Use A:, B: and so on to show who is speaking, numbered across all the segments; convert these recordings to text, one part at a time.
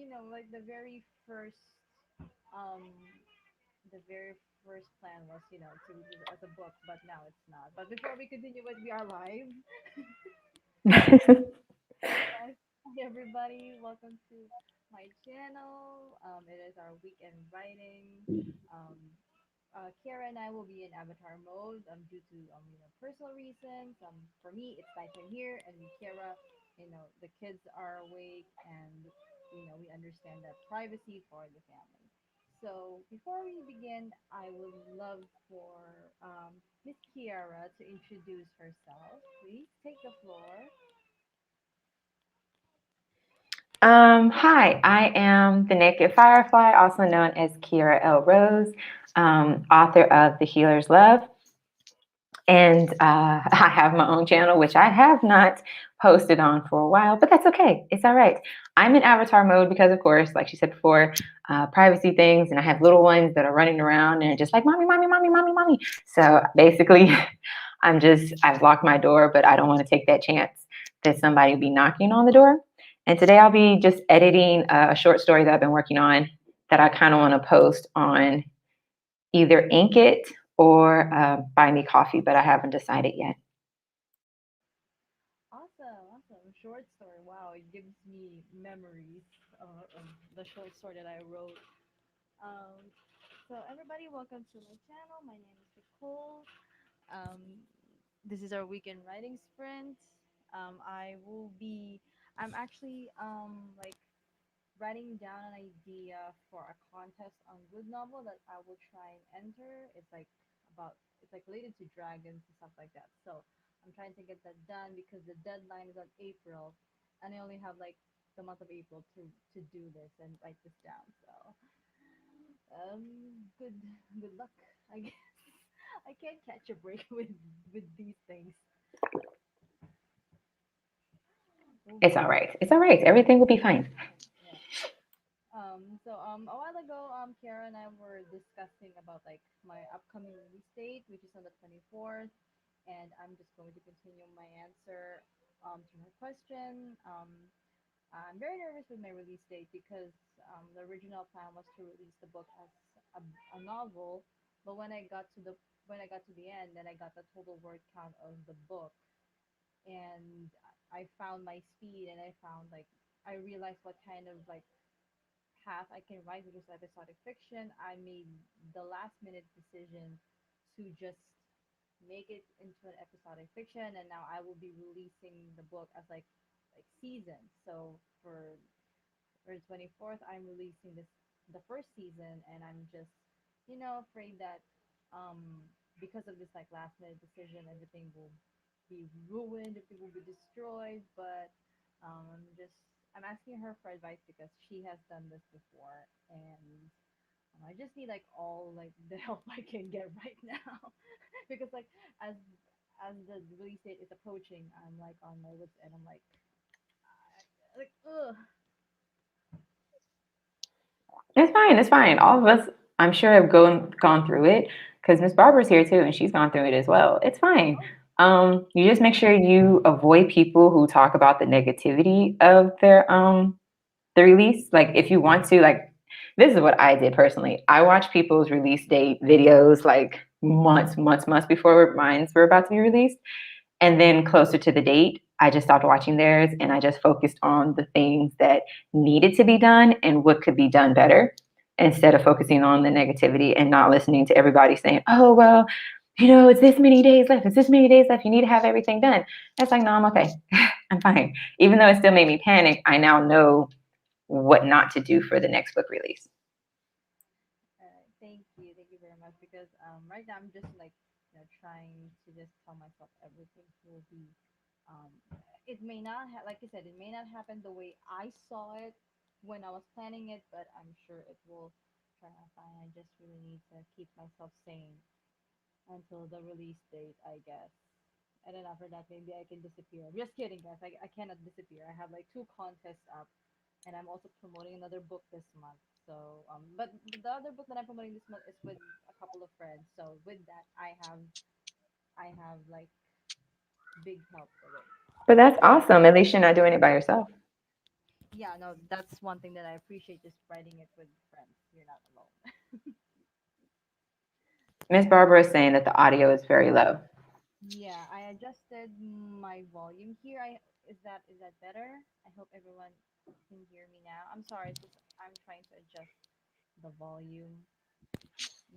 A: like um, the very first plan was, to release it as a book, but now it's not. But before we continue with We Are Live, yes, hi everybody, welcome to my channel. It is our weekend writing. Um, Kierra and I will be in avatar mode due to personal reasons. For me, it's nighttime here, and Kierra, the kids are awake, and we understand that privacy for the family. So before we begin, I would love for Miss Kierra to introduce herself. Please take the floor.
B: Hi, I am the Naked Firefly, also known as Kierra L Rose, author of The Healer's Love. And I have my own channel, which I have not posted on for a while, but that's okay. It's all right. I'm in avatar mode because, of course, like she said before, privacy things, and I have little ones that are running around and just like, mommy, mommy, mommy, mommy, mommy. So basically, I've locked my door, but I don't want to take that chance that somebody will be knocking on the door. And today I'll be just editing a short story that I've been working on that I kind of want to post on either Ink It or Buy Me Coffee, but I haven't decided yet.
A: Awesome, awesome. Short story. Wow, it gives me memories of the short story that I wrote. Um, so everybody, welcome to my channel. My name is Nicole. Um, this is our weekend writing sprint. I will be. I'm actually like writing down an idea for a contest on good novel that I will try and enter. It's like related to dragons and stuff like that. So I'm trying to get that done because the deadline is on April, and I only have like the month of April to do this and write this down. So good luck. I guess I can't catch a break with these things. We'll
B: It's
A: be
B: all right. It's all right. Everything will be fine.
A: yeah. A while ago, Kiara and I were discussing about like my upcoming release date, which is on the 24th, and I'm just going to continue my answer to her question. I'm very nervous with my release date because the original plan was to release the book as a, a novel, but when I got to the end, then I got the total word count of the book, and I found my speed, and I realized what kind of like path I can write, which is episodic fiction. I made the last minute decision to just make it into an episodic fiction, and now I will be releasing the book as like seasons. So for the 24th, I'm releasing the first season, and I'm just afraid that because of this like last minute decision, everything will be ruined, everything will be destroyed. But I'm asking her for advice because she has done this before, and I just need like all like the help I can get right now because like as as the release date is approaching, I'm like on my wits and I'm like ugh.
B: It's fine. It's fine. All of us, I'm sure, have gone through it because Miss Barbara's here too, and she's gone through it as well. It's fine.
A: Oh,
B: You just make sure you avoid people who talk about the negativity of the release. Like if you want to, like this is what I did personally. I watched people's release date videos like months before mine's were about to be released. And then closer to the date, I just stopped watching theirs and I just focused on the things that needed to be done and what could be done better instead of focusing on the negativity and not listening to everybody saying, oh, well, it's this many days left. It's this many days left. You need to have everything done. That's like, no, I'm okay. I'm fine. Even though it still made me panic, I now know what not to do for the next book release.
A: thank you very much because right now I'm just like trying to just tell myself everything will be um it may not like I said, it may not happen the way I saw it when I was planning it, but I'm sure it will turn out fine. I just really need to keep myself sane until the release date, I guess. And then after that, maybe I can disappear. I'm just kidding, guys. I cannot disappear. I have like two contests up, and I'm also promoting another book this month. So, but the other book that I'm promoting this month is with a couple of friends. So with that, I have like big help with it.
B: But that's awesome. At least you're not doing it by yourself.
A: Yeah, no, that's one thing that I appreciate, just writing it with friends. You're not alone.
B: Miss Barbara is saying that the audio is very low.
A: Yeah, I adjusted my volume here. I is that better? I hope everyone can hear me now. I'm sorry, it's just I'm trying to adjust the volume.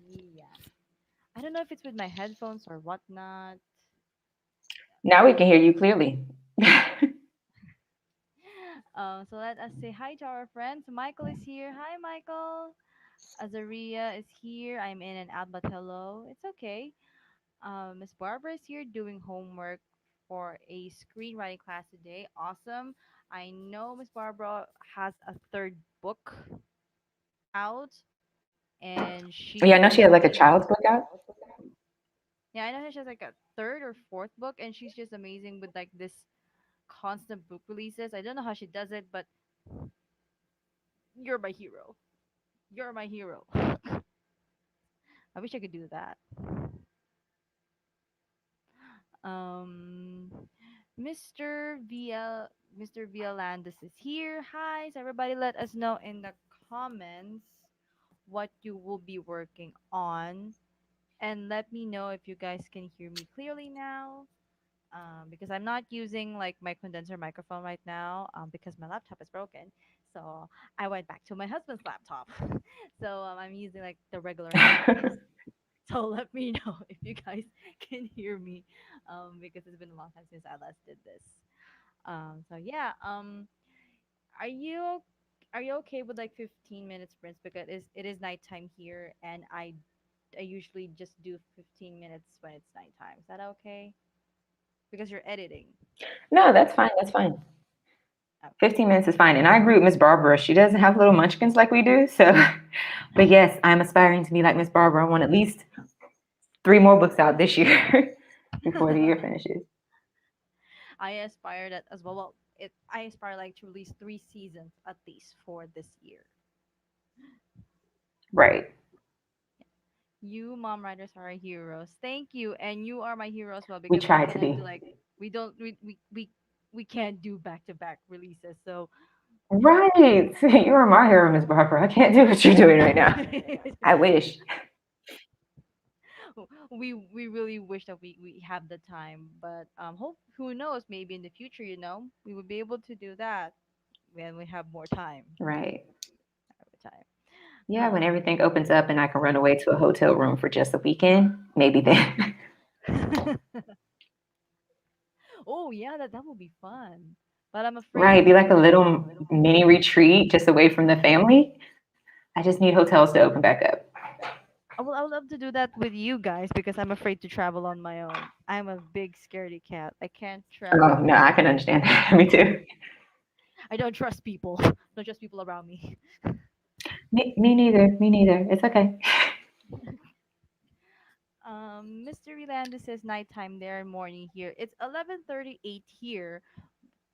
A: Yeah. I don't know if it's with my headphones or whatnot.
B: Now we can hear you clearly.
A: So let us say hi to our friends. Michael is here. Hi, Michael. Azaria is here. I'm in and out, but hello. It's okay. Miss Barbara is here doing homework for a screenwriting class today. Awesome. I know Miss Barbara has a third book out, and
B: Yeah,
A: she's
B: I know she had like a
A: amazing.
B: child's book out.
A: Yeah, I know she has like a third or fourth book, and she's just amazing with like this constant book releases. I don't know how she does it, but you're my hero. You're my hero. I wish I could do that. Um, Mr. VL, Mr. Violandis is here. Hi, so everybody, let us know in the comments what you will be working on, and let me know if you guys can hear me clearly now. Because I'm not using like my condenser microphone right now, because my laptop is broken. So I went back to my husband's laptop. So I'm using like the regular headphones. So let me know if you guys can hear me, because it's been a long time since I last did this. So yeah, are you are you okay with like 15 minute sprints, because it is nighttime here, and I usually just do 15 minutes when it's nighttime. Is that okay? Because you're editing.
B: No, that's fine. That's fine.
A: Okay.
B: 15 minutes is fine. And I agree with Miss Barbara. She doesn't have little munchkins like we do. So, but yes, I'm aspiring to be like Miss Barbara. I want at least three more books out this year before the year finishes.
A: I aspire that as well. Well, I aspire like to release 3 seasons at least for this year.
B: Right.
A: You mom writers are our heroes. Thank you, and you are my hero as well,
B: We
A: because we
B: try to
A: cannot
B: be.
A: do like we don't we can't do back to back releases. So
B: Right. You are my hero, Miss Barbara. I can't do what you're doing right now. I wish.
A: we really wish that we have the time, but hope who knows, maybe in the future, we would be able to do that when we have more time.
B: Right.
A: More time.
B: Yeah, when everything opens up and I can run away to a hotel room for just a weekend, maybe then.
A: Oh yeah, that would be fun. But I'm
B: Right.
A: afraid
B: Be like a
A: to.
B: little mini retreat just away from the family. I just need hotels to open back up.
A: I would love to do that with you guys, because I'm afraid to travel on my own. I'm a big scaredy cat. I can't
B: Oh,
A: travel
B: no,
A: alone.
B: I can understand that. Me too.
A: I don't trust people. Don't trust people around me.
B: Me neither. Me neither. It's okay.
A: Mystery Land says nighttime there and morning here. It's 11:38 here.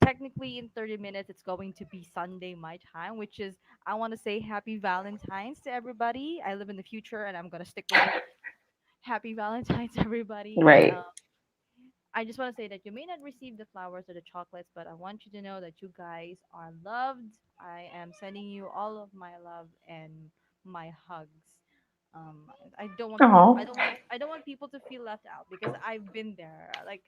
A: Technically, in 30 minutes, it's going to be Sunday my time, which is, I want to say happy Valentine's to everybody. I live in the future, and I'm gonna stick with it. Happy Valentine's, everybody.
B: Right.
A: I just want to say that you may not receive the flowers or the chocolates, but I want you to know that you guys are loved. I am sending you all of my love and my hugs. I don't want people.
B: Oh,
A: I don't want people to feel left out, because I've been there. Like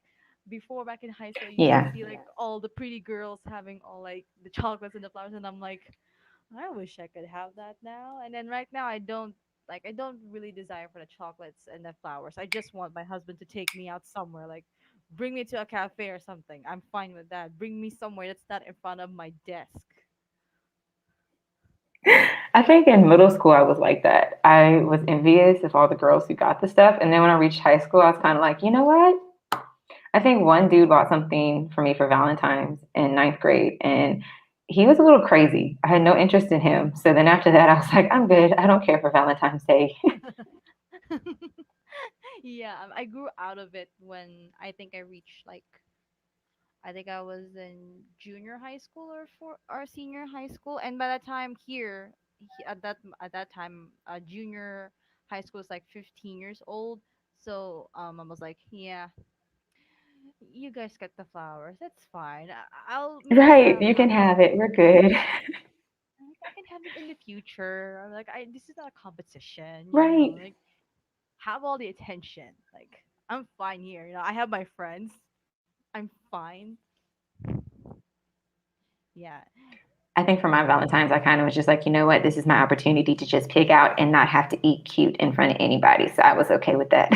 A: before, back in high school, I used to
B: yeah.
A: see like all the pretty girls having all like the chocolates and the flowers, and I'm like, I wish I could have that now. And then right now, I don't really desire for the chocolates and the flowers. I just want my husband to take me out somewhere, like bring me to a cafe or something. I'm fine with that. Bring me somewhere that's not in front of my desk.
B: I think in middle school, I was like that. I was envious of all the girls who got the stuff. And then when I reached high school, I was kind of like, you know what? I think one dude bought something for me for Valentine's in ninth grade. And he was a little crazy. I had no interest in him. So then after that, I was like, I'm good. I don't care for Valentine's Day.
A: Yeah, I grew out of it when I think I reached like, I think I was in junior high school or senior high school, and by that time here, at that time, junior high school is like 15 years old. So I was like, yeah, You guys get the flowers. That's fine. I'll maybe
B: Right, you can
A: have
B: have it. We're good.
A: I can have it in the future. Like I this is not a competition, you know.
B: Right.
A: Like have all the attention. Like I'm fine here. You know, I have my friends. I'm fine. Yeah.
B: I think for my Valentine's, I kind of was just like, you know what? This is my opportunity to just pick out and not have to eat cute in front of anybody. So I was okay with that.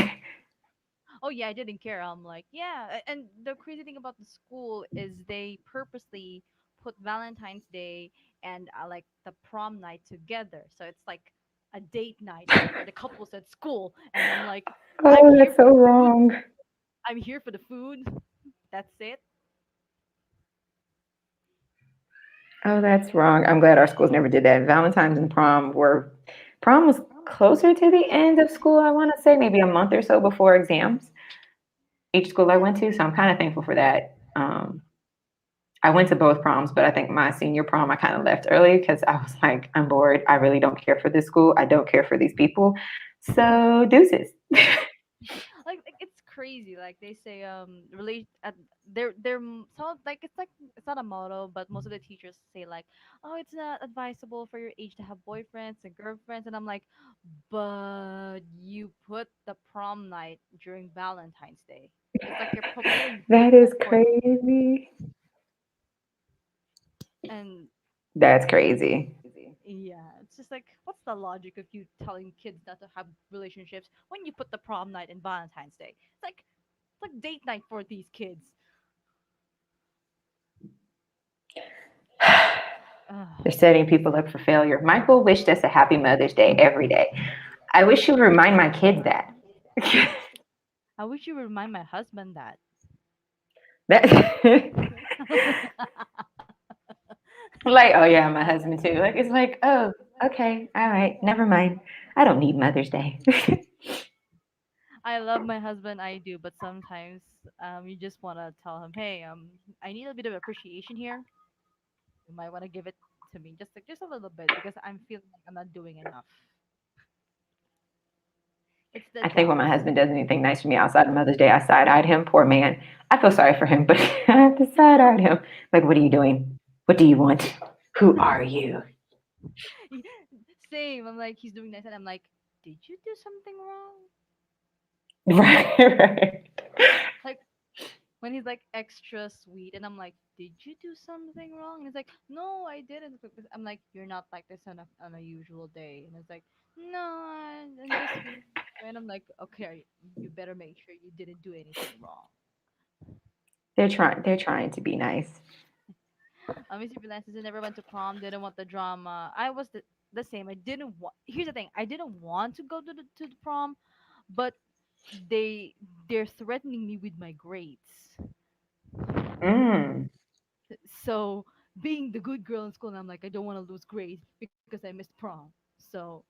A: Oh yeah, I didn't care. I'm like, yeah. And the crazy thing about the school is they purposely put Valentine's Day and like the prom night together. So it's like a date night for the couples at school. And I'm like, I'm
B: Oh,
A: here
B: that's
A: for
B: so
A: the food.
B: wrong.
A: I'm here for the food. That's it.
B: Oh, that's wrong. I'm glad our schools never did that. Valentine's and prom was closer to the end of school, I want to say, maybe a month or so before exams, each school I
A: Yeah.
B: went to. So I'm kind of thankful for that. I went to both proms, but I think my senior prom, I kind of left early because I was like, I'm bored. I really don't care for this school. I don't care for these people. So deuces.
A: Like it's crazy. Like they say, relate. So like it's not a motto, but most of the teachers say like, oh, it's not advisable for your age to have boyfriends and girlfriends, and I'm like, but you put the prom night during Valentine's Day. It's like you're promoting
B: That is
A: people for,
B: crazy.
A: and
B: That's crazy.
A: yeah, it's just like, what's the logic of you telling kids not to have relationships when you put the prom night and Valentine's Day? It's like date night for these kids.
B: They're
A: Ugh.
B: setting people up for failure. Michael wished us a happy Mother's Day every day. I wish you would remind my kids that.
A: I wish you would remind my husband that.
B: that like, oh yeah, my husband too. Like it's like, oh, okay, all right, never mind. I don't need Mother's Day.
A: I love my husband, I do, but sometimes you just want to tell him, hey, I need a bit of appreciation here. You might want to give it to me, just a little bit, because I'm feeling like I'm not doing enough. It's the
B: I think when my
A: jealous.
B: husband does anything nice for me outside of Mother's Day, I side eyed him. Poor man. I feel sorry for him, but I have to side eyed him. Like, what are you doing? What do you want? Who are you?
A: Same. I'm like, he's doing nice, and I'm like, did you do something wrong?
B: Right, right.
A: Like when he's like extra sweet, and I'm like, did you do something wrong? And he's like, no, I didn't. I'm like, you're not like this on a usual day. And it's like, no, I'm just feeling. And I'm like, okay, you better make sure you didn't do anything wrong.
B: They're trying to be nice.
A: Mr. Freelances never went to prom, didn't want the drama. I was the same. I didn't want. Here's the thing. I didn't want to go to the prom, but they they're threatening me with my grades.
B: Mm.
A: So being the good girl in school, and I'm like, I don't want to lose grades because I missed prom. So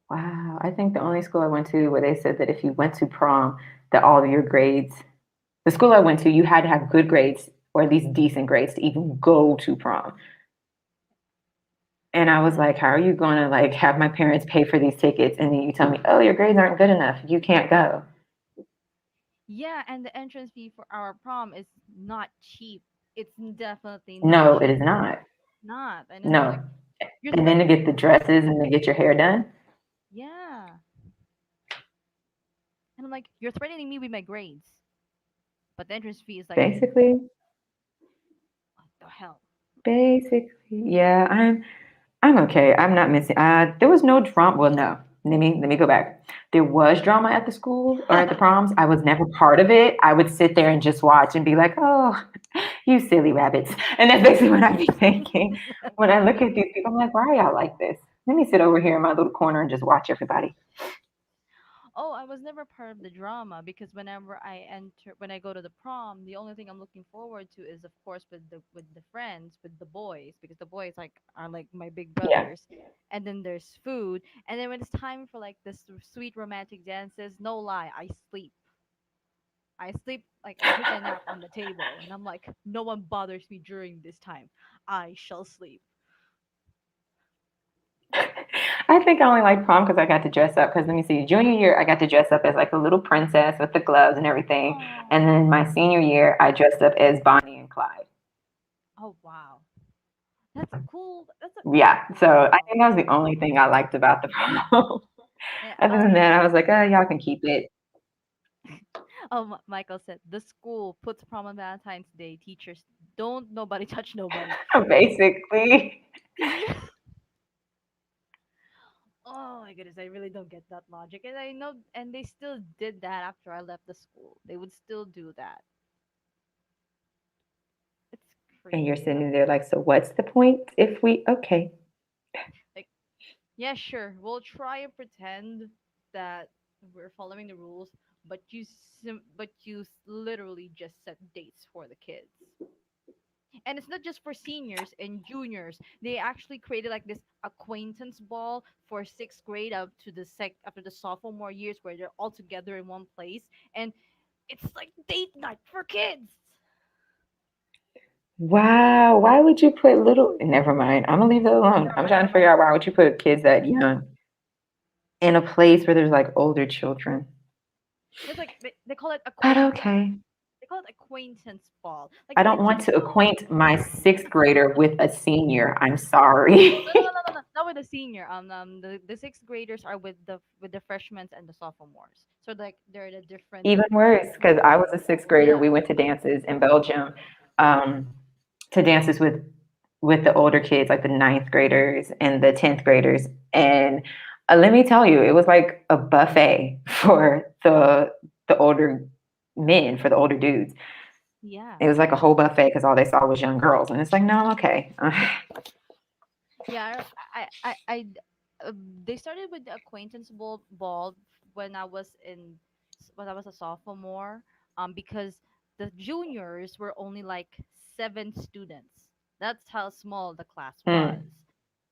B: Wow. I think the only school I went to where they said that if you went to prom, that all of your grades, the school I went to, you had to have good grades or at least decent grades to even go to prom. And I was
A: and
B: like, how are you going to like have my parents pay for these tickets and then you tell me, oh, your grades aren't good enough. You can't go.
A: yeah, and the entrance fee for our prom is not cheap. It's definitely not
B: No, it
A: cheap.
B: is not.
A: Not, and it's like
B: No.
A: you're
B: And then to
A: threatening
B: get
A: me.
B: the dresses and to get your hair done,
A: Yeah, and I'm like, you're threatening me with my grades, but the entrance fee is like,
B: basically,
A: what the hell?
B: basically, yeah, I'm okay. I'm not missing. There was no drama. Well, no. Let me go back. There was drama at the school or at the proms. I was never part of it. I would sit there and just watch and be like, "Oh, you silly rabbits." And that's basically what I'd be thinking when I look at these people. I'm like, "Why are y'all like this? Let me sit over here in my little corner and just watch everybody."
A: Oh, I was never part of the drama because when I go to the prom, the only thing I'm looking forward to is, of course, with the friends, with the boys, because the boys like are like my big
B: Yeah.
A: brothers, and then there's food, and then when it's time for like this sweet romantic dances, no lie, I sleep. I sleep like I take a nap on the table, and I'm like, no one bothers me during this time. I shall sleep.
B: I think I only like prom because I got to dress up. Because let me see, junior year I got to dress up as like a little princess with the gloves and everything, and
A: Oh,
B: then my senior year I dressed up as Bonnie and Clyde.
A: oh wow. That's a cool. That's a cool
B: Yeah, so I
A: prom.
B: think that was the only thing I liked about the prom.
A: Yeah,
B: Other than that, I was like, oh, y'all can keep it.
A: Michael said the school puts prom on Valentine's Day. Teachers don't nobody touch nobody.
B: Basically.
A: Oh my goodness, I really don't get that logic. And I know, and they still did that after I left the school. They would still do that. It's
B: And you're
A: crazy.
B: sitting there like, so what's the point if we, okay.
A: Like, yeah, sure, we'll try and pretend that we're following the rules, but literally just set dates for the kids. And it's not just for seniors and juniors. They actually created like this acquaintance ball for sixth grade up to the after the sophomore years where they're all together in one place, and it's like date night for kids.
B: Wow, why would you put little, never mind. I'm gonna leave it alone.
A: Never
B: I'm
A: mind,
B: trying
A: never
B: to
A: mind.
B: figure out why would you put kids that young in a place where there's like older children.
A: It's like they call it
B: But
A: acquaintance.
B: okay.
A: They call it acquaintance ball. Like
B: I
A: the
B: don't want to
A: typical.
B: acquaint my sixth grader with a senior. I'm sorry.
A: No, no, no, no, no, no, not with the senior. The sixth graders are with the freshmen and the sophomores. So like they're the different.
B: Even worse, because I was a sixth grader.
A: Yeah,
B: We went to dances in Belgium, um, to dances with the older kids, like the ninth graders and the 10th graders. And let me tell you, it was like a buffet for the older men, for the older dudes.
A: yeah,
B: It was like a whole buffet because all they saw was young girls. And it's like, no, I'm okay.
A: yeah. They started with the acquaintance ball when I was when I was a sophomore. Because the juniors were only like 7 students. That's how small the class was.
B: Hmm.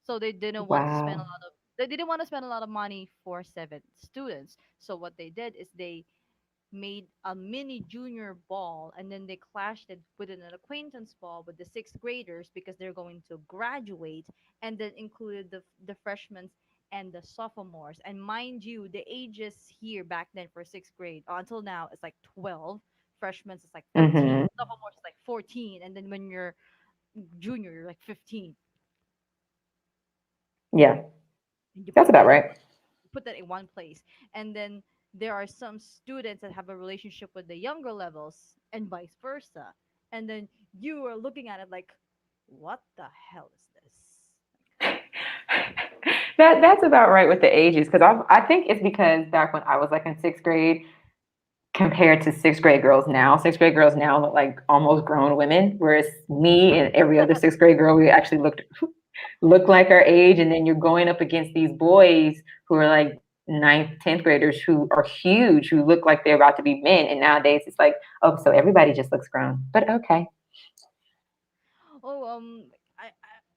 A: So they didn't want to spend a
B: Wow.
A: lot of they didn't want to spend a lot of money for 7 students. So what they did is they made a mini junior ball, and then they clashed it with an acquaintance ball with the sixth graders because they're going to graduate, and then included the freshmen and the sophomores. And mind you, the ages here back then for sixth grade until now is like 12. Freshmen is like 13,
B: Hmm.
A: sophomores is like 14, and then when you're junior you're like 15.
B: Yeah,
A: And you
B: that's
A: put
B: about
A: that in
B: right.
A: put that in one place. And then there are some students that have a relationship with the younger levels and vice versa. And then you are looking at it like, what the hell is this?
B: That's about right with the ages because I think it's because back when I was like in sixth grade compared to sixth grade girls now, sixth grade girls now look like almost grown women, whereas me and every other sixth grade girl we actually look like our age, and then you're going up against these boys who are like ninth, 10th graders who are huge, who look like they're about to be men, and nowadays it's like, oh, so everybody just looks grown, but okay.
A: Oh,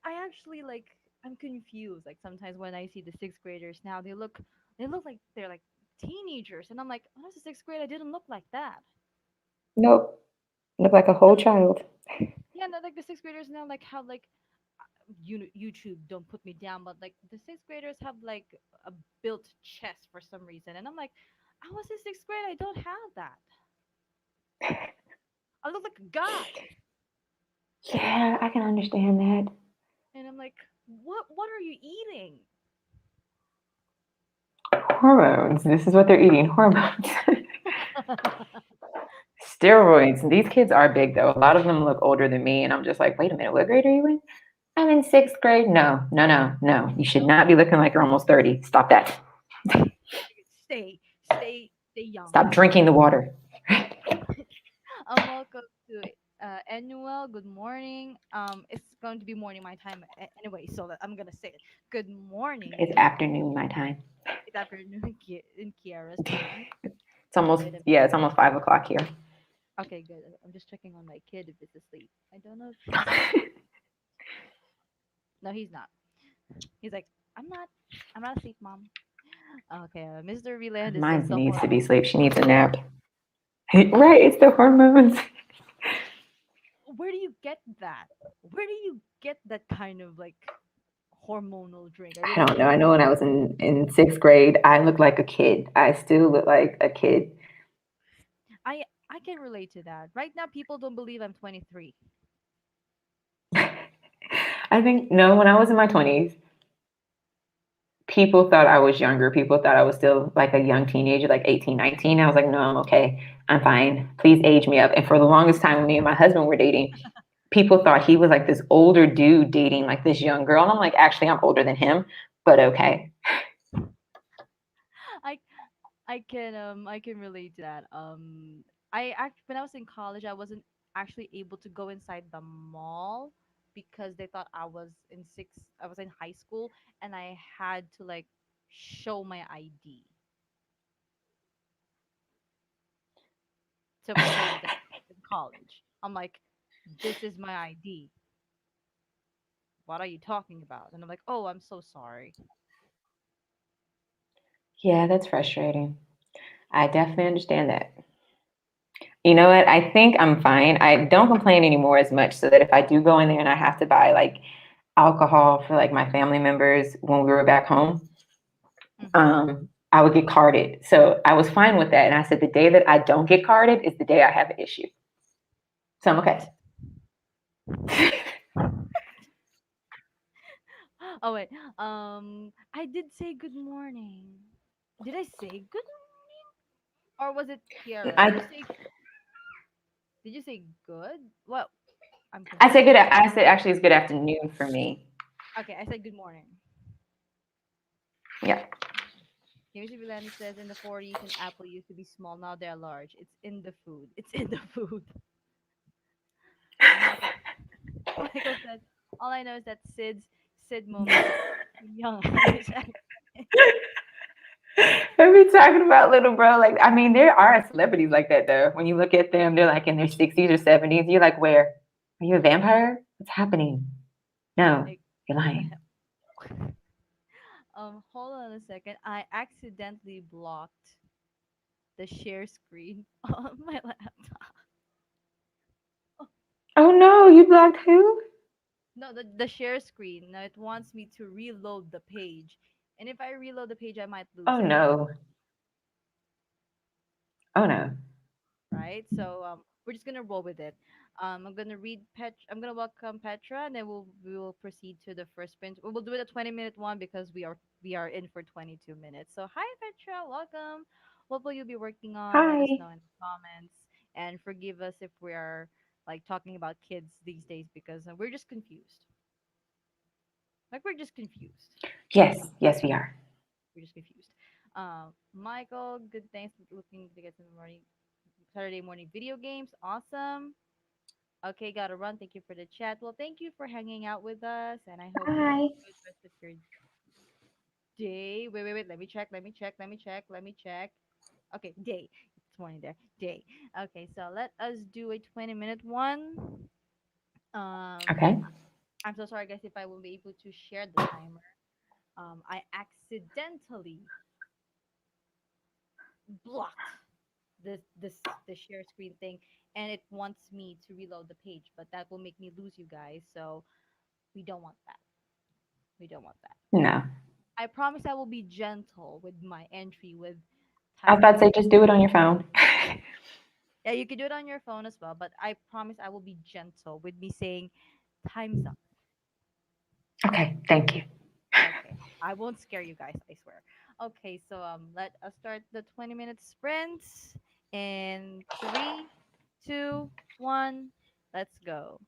A: I actually like I'm confused. Like sometimes when I see the sixth graders now, they look like they're like teenagers, and I'm like, when I was a sixth grade, I didn't look like that.
B: Nope, look like a whole
A: And
B: child.
A: yeah, no, like the sixth graders now, like how like YouTube, don't put me down, but like the sixth graders have like a built chest for some reason, and I'm like, I was in sixth grade, I don't have that. I look like a guy,
B: Yeah, I can understand that.
A: and I'm like, what are you eating?
B: Hormones, this is what they're eating, hormones. Steroids. These kids are big though. A lot of them look older than me, and I'm just like, wait a minute, what grade are you in? I'm in sixth grade. No, no, no, no. You should
A: No,
B: not be looking like you're almost 30. Stop that.
A: stay young.
B: Stop drinking the water.
A: Welcome to annual. Good morning. It's going to be morning my time anyway, so that I'm gonna say it. Good morning,
B: It's afternoon my time.
A: it's afternoon in Kiara's time.
B: It's almost,
A: Wait a
B: yeah, it's almost 5 o'clock here.
A: Okay, good. I'm just checking on my kid if he's asleep. I don't know if he's. No, he's not. He's like, I'm not. I'm not asleep, mom. Okay, Mr. Reland is
B: Mine
A: the
B: needs to be
A: hormone.
B: asleep. She needs a nap. Right, it's the hormones.
A: Where do you get that? Where do you get that kind of like hormonal drink. I
B: I
A: didn't
B: don't know.
A: think
B: I
A: of
B: know when I was in sixth grade, I looked like a kid. I still look like a kid.
A: I can relate to that. Right now people don't believe I'm 23.
B: I think, no, when I was in my 20s, people thought I was younger. People thought I was still like a young teenager, like 18, 19. I was like, no, I'm okay. I'm fine. Please age me up. And for the longest time, when me and my husband were dating, people thought he was like this older dude dating like this young girl. And I'm like, actually, I'm older than him, but okay.
A: I I can relate to that. When I was in college, I wasn't actually able to go inside the mall because they thought I was in high school and I had to like show my ID to prove that I was in college. I'm like, this is my ID. What are you talking about? And I'm like, oh, I'm so sorry.
B: Yeah, that's frustrating. I definitely understand that. You know what? I think I'm fine. I don't complain anymore as much so that if I do go in there and I have to buy like alcohol for like my family members when we were back home,
A: Mm-hmm.
B: I would get carded. So I was fine with that. And I said, the day that I don't get carded is the day I have an issue. So I'm okay.
A: Oh wait, I did say good morning. Did I say good or was it Kiara?
B: I
A: Did you say good? Well, I'm
B: I said good.
A: confused.
B: I said actually it's good afternoon for me.
A: Okay, I said good morning.
B: Yeah.
A: Kimchi Vilani says in the 40s an apple used to be small, now they're large. It's in the food. It's in the food. Michael Michael said, all I know is that Sid moment is young Irish accent.
B: We talking about little bro. Like, I mean, there are celebrities like that though. When you look at them, they're like in their 60s or 70s. You're like, where? Are you a vampire? What's happening? No,
A: Like,
B: you're
A: what the
B: lying.
A: hell? Hold on a second. I accidentally blocked the share screen on my laptop.
B: Oh no, you blocked who?
A: No, the share screen. Now it wants me to reload the page. And if I reload the page, I might lose
B: Oh
A: it,
B: no. Oh no.
A: right? So we're just gonna roll with it. I'm gonna welcome Petra, and then we will proceed to the first sprint. We'll do it a 20-minute one because we are in for 22 minutes. So hi Petra, welcome. What will you be working on? Let us
B: Hi.
A: know in the comments, and forgive us if we are like talking about kids these days because we're just confused. Like we're just confused.
B: Yes, yes, we are.
A: We're just confused. Michael, good thanks. Looking to get some morning Saturday morning video games. Awesome. Okay, gotta run. Thank you for the chat. Well, thank you for hanging out with us, and I hope you have
B: Hi.
A: a good rest of your day. Wait, wait, wait. Let me check. Let me check. Let me check. Let me check. Okay, day. It's morning there. Day. Okay, so let us do a 20-minute one.
B: Okay.
A: I'm so sorry, guys, if I won't be able to share the timer. I accidentally blocked this the share screen thing, and it wants me to reload the page, but that will make me lose you guys. So we don't want that. We don't want that.
B: No.
A: I promise I will be gentle with my entry with
B: I was
A: times
B: about
A: up.
B: to say just do it on your phone.
A: Yeah, you can do it on your phone as well, but I promise I will be gentle with me saying time's up.
B: Okay, thank you.
A: Okay. I won't scare you guys, I swear. Okay, so let us start the 20-minute sprints in 3, 2, 1. Let's go.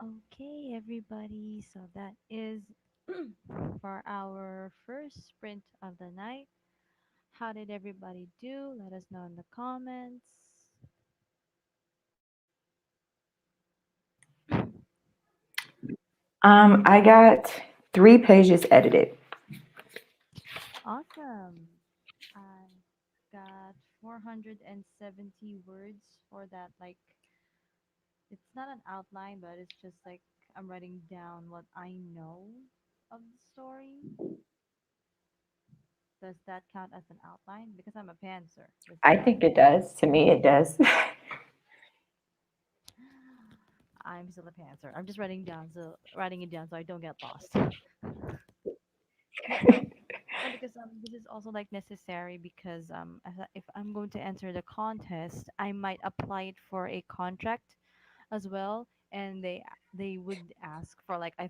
A: Okay, everybody. So that is for our first sprint of the night. How did everybody do? Let us know in the comments.
B: I got 3 pages edited.
A: Awesome. I got 470 words for that. Like, it's not an outline, but it's just like I'm writing down what I know of the story. Does that count as an outline? Because I'm a pantser. Does
B: I
A: that?
B: think it does. To me, it does.
A: I'm still a pantser. I'm just writing it down so I don't get lost. No, because this is also like necessary because if I'm going to enter the contest, I might apply it for a contract as well, and they would ask for like a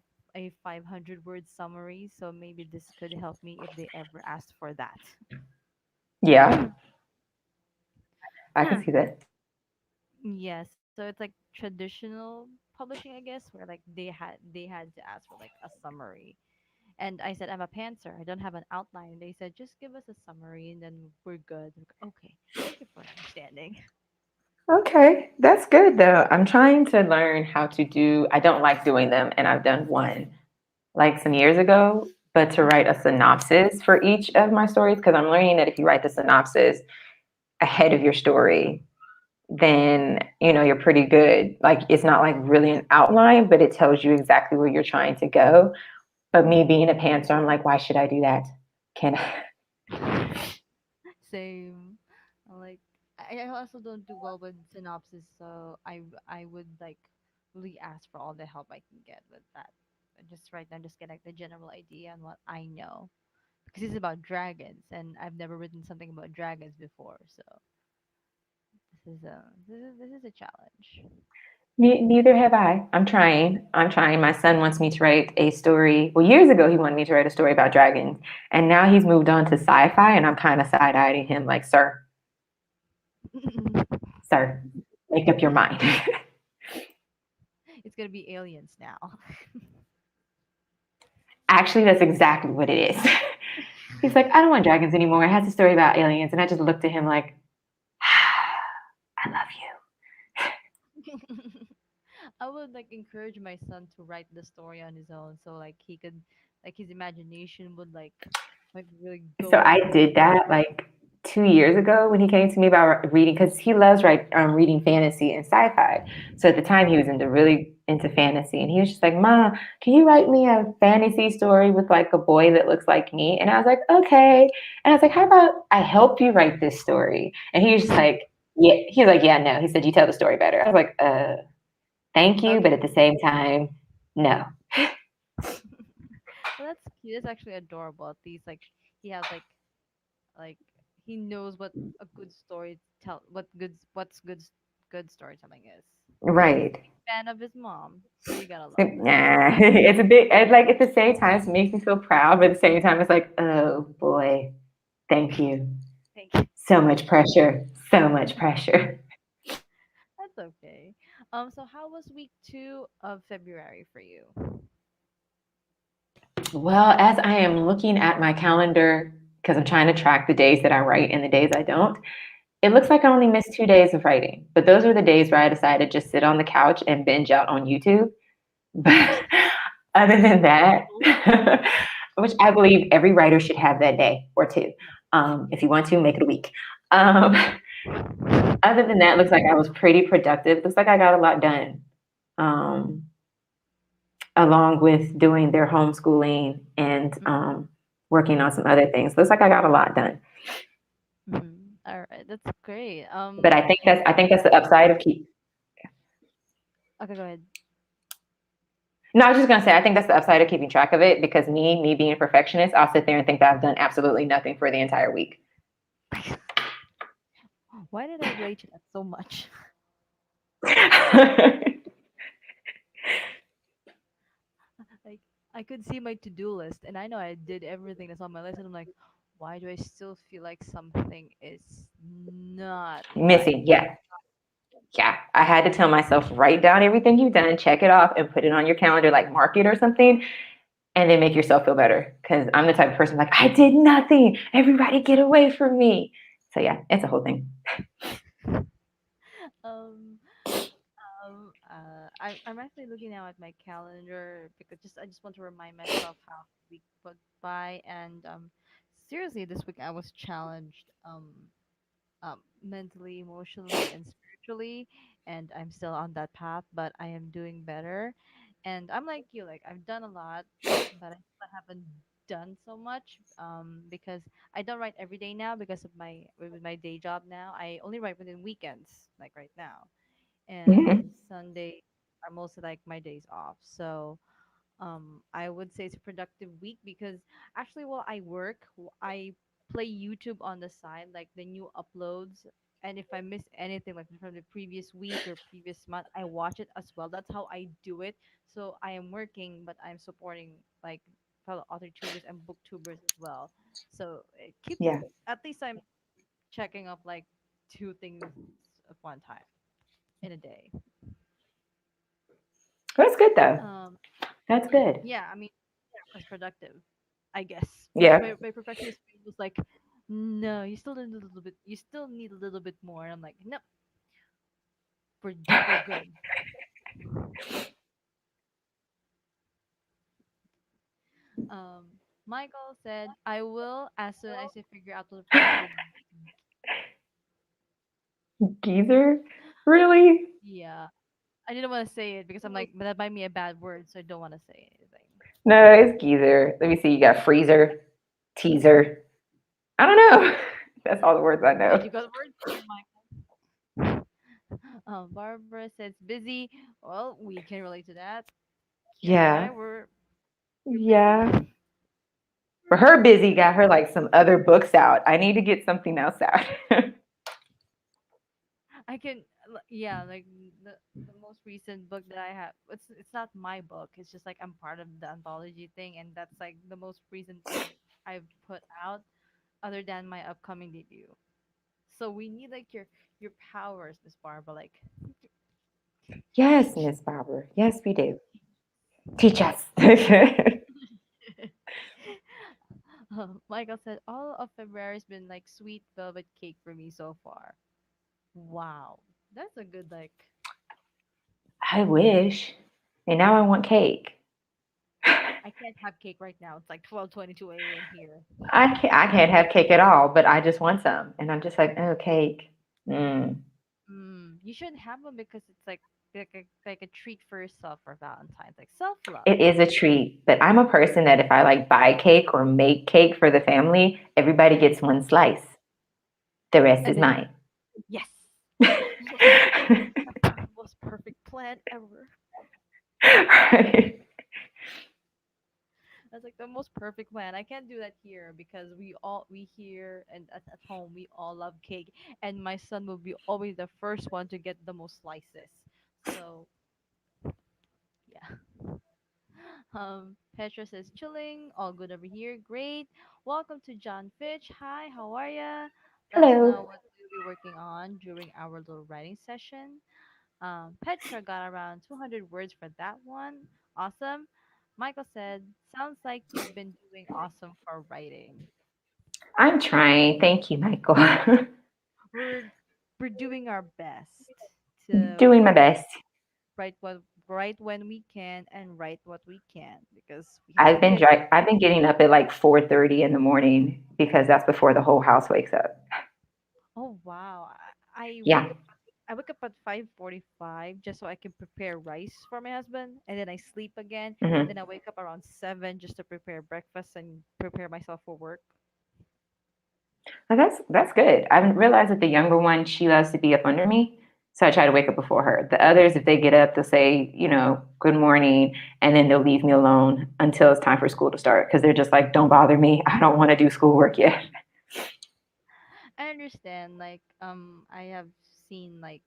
A: 500 word summary. So maybe this could help me if they ever asked for that.
B: Yeah, I can see that.
A: Yes, so it's like traditional publishing, I guess, where like they had to ask for like a summary. And I said, I'm a pantser. I don't have an outline. And they said, just give us a summary and then we're good. Okay. Thank you for understanding.
B: Okay, that's good though. I'm trying to learn how to do, I don't like doing them, and I've done one like some years ago, but to write a synopsis for each of my stories, because I'm learning that if you write the synopsis ahead of your story, then you're pretty good. Like it's not like really an outline, but it tells you exactly where you're trying to go. But me being a pantser, I'm like, why should I do that? Can I?
A: Same. Like, I also don't do well with synopsis, so I would like really ask for all the help I can get with that. But just right now, just get like the general idea on what I know because it's about dragons, and I've never written something about dragons before, so this is a challenge.
B: Neither have I. I'm trying. I'm trying. My son wants me to write a story. Well, years ago, he wanted me to write a story about dragons. And now he's moved on to sci fi, and I'm kind of side eyeing him like, sir, make up your mind.
A: It's gonna be aliens now.
B: Actually, that's exactly what it is. He's like, I don't want dragons anymore. It has a story about aliens. And I just looked at him like, I love
A: I would like encourage my son to write the story on his own, so like he could, like his imagination would like really
B: you. So
A: go
B: I
A: into.
B: did that like 2 years ago when he came to me about reading, because he loves reading fantasy and sci-fi. So at the time he was into fantasy, and he was just like, "Ma, can you write me a fantasy story with like a boy that looks like me?" And I was like, "Okay." And I was like, "How about I help you write this story?" And he was just like, "Yeah." He was like, "Yeah, no." He said, "You tell the story better." I was like, thank you, but
A: Okay.
B: at the same time, no."
A: Well, that's cute. That's actually adorable. At least like he has like he knows what a good story tell what's good storytelling is. And he's a
B: Right.
A: big fan of his mom, so you gotta love that.
B: Nah, it's a bit like at the same time it makes me feel proud, but at the same time it's like, oh boy, thank you.
A: Thank you.
B: So much pressure. So much pressure.
A: That's okay. So how was week 2 of February for you?
B: Well, as I am looking at my calendar, because I'm trying to track the days that I write and the days I don't, it looks like I only missed 2 days of writing. But those were the days where I decided to just sit on the couch and binge out on YouTube. But other than that,
A: Typical.
B: which I believe every writer should have that day or two. If you want to, make it a week. Um, other than that, looks like I was pretty productive. Looks like I got a lot done, um, along with doing their homeschooling and working on some other things. Looks like I got a lot done.
A: Mm-hmm. All right, that's great.
B: But I think that's the upside of keep.
A: Okay, go ahead.
B: No, I was just gonna say I think that's the upside of keeping track of it, because me being a perfectionist, I'll sit there and think that I've done absolutely nothing for the entire week.
A: Why did I relate to that so much? Like I could see my to-do list and I know I did everything that's on my list and I'm like, why do I still feel like something is not right?
B: Missing, yeah. Yeah, I had to tell myself, write down everything you've done, check it off, and put it on your calendar, like mark it or something, and then make yourself feel better. Because I'm the type of person like, I did nothing. Everybody get away from me. So yeah, it's a whole thing.
A: Um, I'm actually looking now at my calendar because just I just want to remind myself how the week went by, and seriously, this week I was challenged mentally, emotionally, and spiritually, and I'm still on that path, but I am doing better. And I'm like you, like I've done a lot, but I still haven't done so much because I don't write every day now because of my day job now. I only write within weekends, like right now, and
B: Mhm.
A: Sunday are mostly like my days off. So I would say it's a productive week because actually while I work, I play YouTube on the side, like the new uploads. And if I miss anything like from the previous week or previous month, I watch it as well. That's how I do it. So I am working, but I'm supporting like fellow author tubers and booktubers as well. So it keeps,
B: Yeah,
A: at least I'm checking up like two things at one time in a day.
B: that's good though.
A: Um,
B: That's good.
A: yeah, I mean, yeah, as productive, I guess. But
B: Yeah.
A: my perfectionist brain was like, no, you still need a little bit. You still need a little bit more. And I'm like, no, we're good. Michael said, I will as soon as I figure out the proper.
B: Geezer? Really?
A: Yeah, I didn't want to say it because I'm like, but that might be a bad word, so I don't want to say anything.
B: No, it's geezer. Let me see. You got freezer, teaser. I don't know. That's all the words I know.
A: Did you got the word? Michael. Barbara says busy. Well, we can relate to that. Kiera and I
B: Yeah.
A: we're busy.
B: Yeah. For her, busy got her like some other books out. I need to get something else out.
A: I can, yeah, like the most recent book that I have. It's not my book. It's just like I'm part of the anthology thing, and that's like the most recent thing I've put out, other than my upcoming debut. So we need like your powers, Miss Barbara. Like
B: Yes,
A: teach.
B: Miss Barbara. Yes, we do. Teach us.
A: Michael said all of February's been like sweet velvet cake for me so far. Wow, that's a good like.
B: I wish. And now I want cake.
A: I can't have cake right now. It's like 12:22 a.m. here.
B: I can't have cake at all, but I just want some. And I'm just like, oh, cake. Mm.
A: You should have them because it's like a treat for yourself for Valentine's, like self love.
B: It is a treat, but I'm a person that if I like buy cake or make cake for the family, everybody gets one slice. The rest
A: And
B: is
A: then
B: mine.
A: yes, most most perfect plan ever.
B: Right.
A: That's like the most perfect plan. I can't do that here because we here and at home we all love cake, and my son will be always the first one to get the most slices. So yeah. Petra says chilling, all good over here. Great. Welcome to John Fitch. Hi, how are ya? Let us
B: Hello.
A: know what we'll be working on during our little writing session. Petra got around 200 words for that one. Awesome. Michael said, sounds like you've been doing awesome for writing.
B: I'm trying. Thank you, Michael.
A: We're we're doing our best to
B: Doing my best.
A: write when we can and write what we can because we have
B: I've been
A: kids.
B: I've been getting up at like 4:30 in the morning because that's before the whole house wakes up.
A: Oh wow. I
B: Yeah.
A: I wake up at 5:45 just so I can prepare rice for my husband, and then I sleep again, and
B: Hmm.
A: then I wake up around 7 just to prepare breakfast and prepare myself for work.
B: That's good. I haven't realized that the younger one, she loves to be up under me. So I try to wake up before her. The others, if they get up, they'll say, good morning, and then they'll leave me alone until it's time for school to start because they're just like, don't bother me. I don't want to do schoolwork yet.
A: I understand, like I have seen like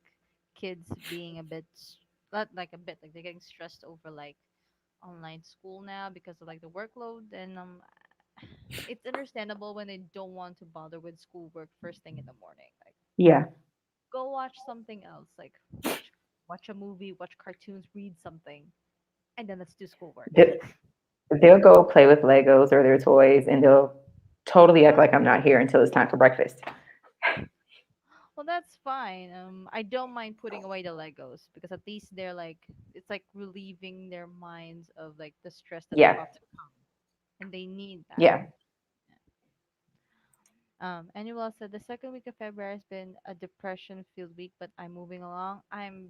A: kids being a bit not like a bit like they're getting stressed over like online school now because of like the workload, and it's understandable when they don't want to bother with schoolwork first thing in the morning. Like
B: Yeah.
A: go watch something else. Like watch a movie, watch cartoons, read something, and then let's do schoolwork.
B: They- They'll go play with Legos or their toys, and they'll totally act
A: Oh,
B: like I'm not here until it's time for breakfast.
A: well, that's fine. I don't mind putting away the Legos because at least they're like it's like relieving their minds of like the stress that's
B: Yeah,
A: about to come, and they need that.
B: yeah.
A: Annual said the second week of February has been a depression-filled week, but I'm moving along. I'm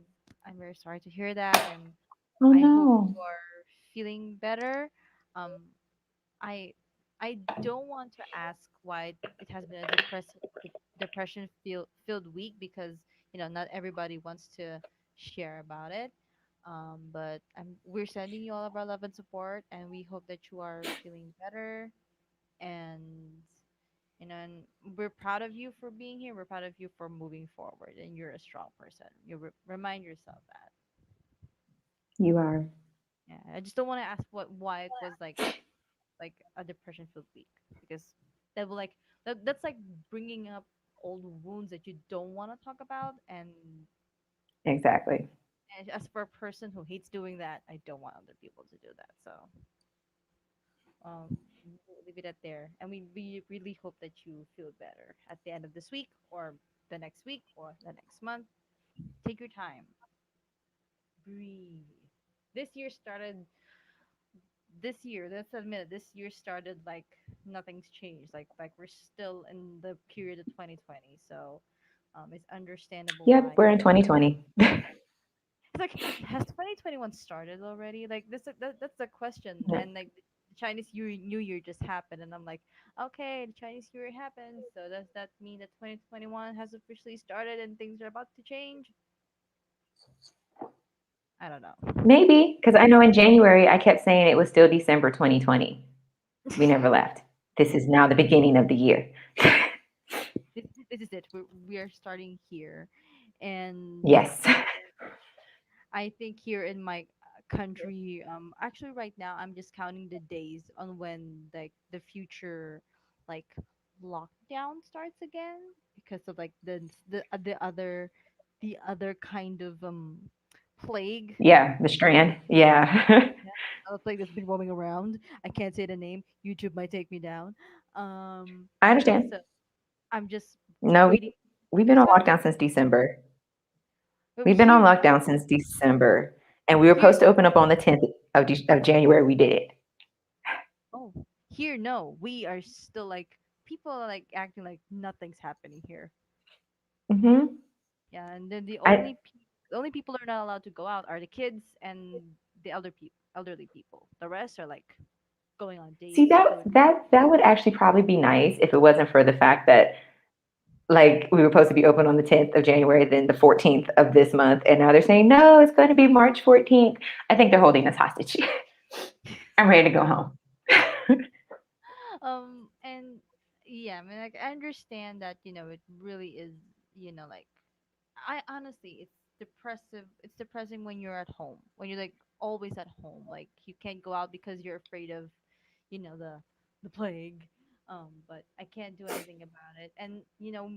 A: very sorry to hear that, and
B: Oh
A: I hope
B: no.
A: you are feeling better. Um, I I don't want to ask why it has been a depression filled week because not everybody wants to share about it. But we're sending you all of our love and support, and we hope that you are feeling better. And and we're proud of you for being here. We're proud of you for moving forward, and you're a strong person. You remind yourself that.
B: You are.
A: Yeah, I just don't want to ask why it was like a depression filled week because that will like that's like bringing up old wounds that you don't want to talk about
B: Exactly.
A: and as for a person who hates doing that, I don't want other people to do that. So we'll leave it at there, and we really hope that you feel better at the end of this week or the next week or the next month. Take your time, breathe. This year started this year, let's admit it, this year started like nothing's changed, like we're still in the period of 2020. So it's understandable
B: Yep,
A: why
B: we're in 2020.
A: it's like, has 2021 started already? Like that's the question.
B: Yeah.
A: And like the Chinese New Year just happened, and I'm like, okay, the Chinese New Year happened, so does that mean that 2021 has officially started and things are about to change? I don't know.
B: Maybe, because I know in January I kept saying it was still December 2020. We never left. This is now the beginning of the year.
A: This is it. We are starting here, and
B: Yes.
A: I think here in my country, actually right now I'm just counting the days on when like the future, like lockdown starts again because of like the other kind of plague.
B: Yeah, the strand. Yeah.
A: Yeah, a plague that's been roaming around. I can't say the name. YouTube might take me down.
B: I understand.
A: So I'm just
B: No,
A: waiting.
B: we've
A: I'm
B: been
A: just
B: on
A: counting.
B: lockdown since December. We've been on
A: Here,
B: lockdown since December, and we were
A: here,
B: supposed to open up on the 10th of January. We did it.
A: oh, here, no, we are still like people are like acting like nothing's happening here.
B: Hmm.
A: Yeah, and then
B: I
A: the only people who are not allowed to go out are the kids and the elderly people. The rest are like going on
B: see
A: dates,
B: that
A: going.
B: that would actually probably be nice if it wasn't for the fact that like we were supposed to be open on the 10th of January, then the 14th of this month, and now they're saying no, it's going to be March 14th. I think they're holding us hostage. I'm ready to go home.
A: And yeah, I mean, like I understand that it really is, like I honestly, It's depressing when you're at home, when you're like always at home, like you can't go out because you're afraid of, the plague. But I can't do anything about it. And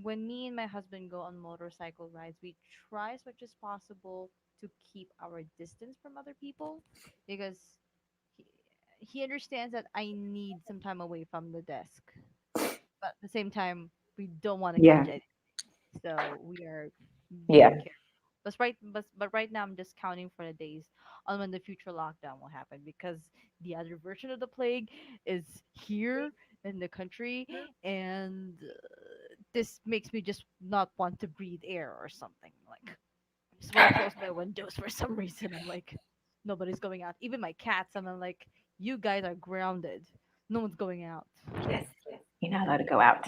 A: when me and my husband go on motorcycle rides, we try as much as possible to keep our distance from other people because he, he understands that I need some time away from the desk, but at the same time, we don't want to catch
B: Yeah,
A: it, so we are being
B: yeah,
A: careful. But right now, I'm just counting for the days on when the future lockdown will happen because the other version of the plague is here in the country, and this makes me just not want to breathe air or something. Like, I just want to close my windows for some reason. I'm like, nobody's going out. Even my cats, and I'm like, you guys are grounded. No one's going out.
B: yes. You're not allowed to go out.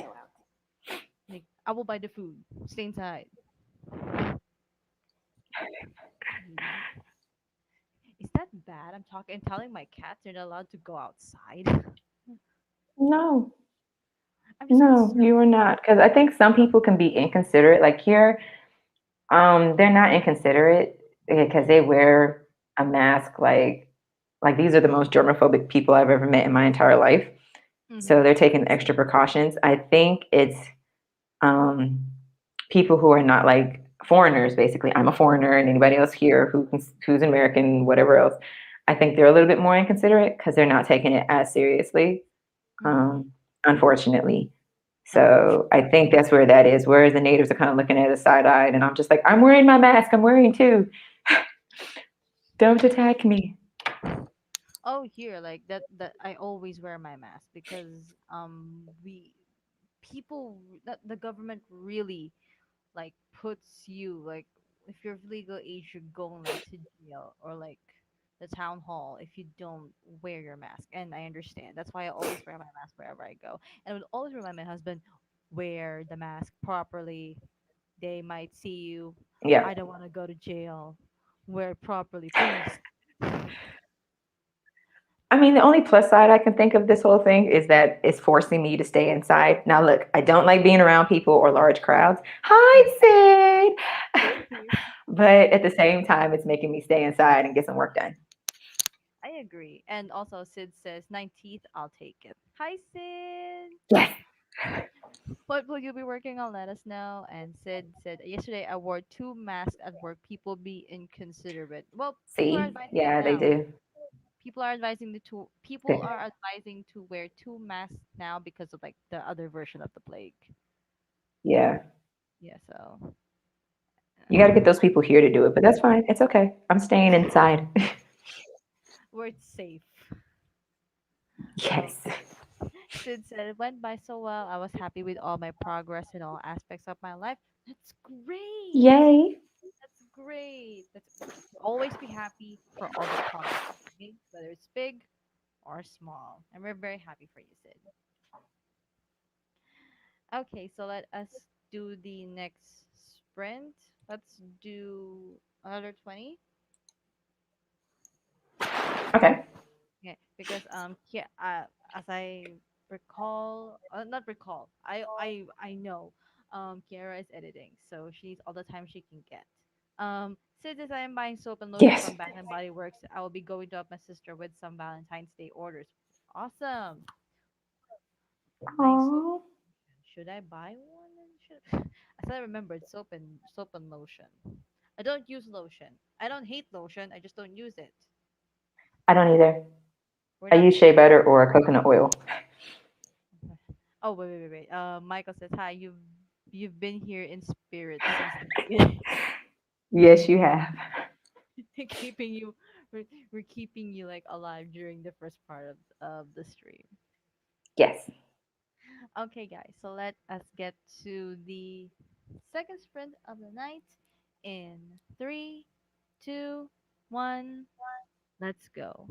A: Like, I will buy the food. Stay inside. Mm. Is that bad? Telling my cats they're not allowed to go outside.
B: No,
A: I'm just
B: no,
A: concerned.
B: you are not. Because I think some people can be inconsiderate. Like here, they're not inconsiderate because they wear a mask. Like these are the most germophobic people I've ever met in my entire life. So
A: Mm-hmm.
B: they're taking extra precautions. I think it's um, people who are not like foreigners, basically. I'm a foreigner, and anybody else here who's American, whatever else, I think they're a little bit more inconsiderate because they're not taking it as seriously,
A: Mm-hmm.
B: unfortunately. So
A: Unfortunately.
B: I think that's where that is. Whereas the natives are kind of looking at it side-eyed, and I'm just like, I'm wearing my mask. I'm wearing too. Don't attack me.
A: Oh, here, like that I always wear my mask because we people that the government really like puts you like if you're of legal age you're going like to jail or like the town hall if you don't wear your mask. And I understand. That's why I always wear my mask wherever I go. And I would always remind my husband, wear the mask properly. They might see you.
B: Yeah.
A: I don't want to go to jail. Wear it properly, please.
B: I mean, the only plus side I can think of this whole thing is that it's forcing me to stay inside. Now, look, I don't like being around people or large crowds. Hi, Sid.
A: Thank you.
B: But at the same time, it's making me stay inside and get some work done.
A: I agree. And also, Sid says, 19th, I'll take it. Hi, Sid.
B: Yes.
A: What will you be working on? Let us know. And Sid said, yesterday I wore two masks at work. People be inconsiderate. Well, people are
B: See?
A: advising it
B: Yeah, they
A: now.
B: do.
A: People are advising to wear two masks now because of like the other version of the plague.
B: Yeah.
A: Yeah, so
B: You got to get those people here to do it, but that's fine. It's okay. I'm staying inside.
A: we're safe. Um,
B: Yes.
A: Sid said it went by so well. I was happy with all my progress in all aspects of my life. That's great.
B: Yay.
A: That's great. That's always be happy for all the progress you made, whether it's big or small. And we're very happy for you, Sid. Okay, so let us do the next sprint. Let's do another 20.
B: Okay.
A: Yeah, because yeah, as I recall, not recall, I know, Kiara is editing, so she needs all the time she can get. Since I am buying soap and lotion
B: Yes.
A: from Bath and Body Works, I will be going to help my sister with some Valentine's Day orders. Awesome, nice soap.
B: Aww.
A: Should I buy one? Should as I remembered, soap and lotion. I don't use lotion. I don't hate lotion. I just don't use it.
B: I don't either.
A: We're
B: I
A: not.
B: use shea butter or coconut oil.
A: Oh wait. Michael says hi. You've been here in spirit since the beginning.
B: Yes, you have.
A: keeping you, we're keeping you like alive during the first part of the stream.
B: Yes.
A: Okay, guys. So let us get to the second sprint of the night in three, two, one. Let's go.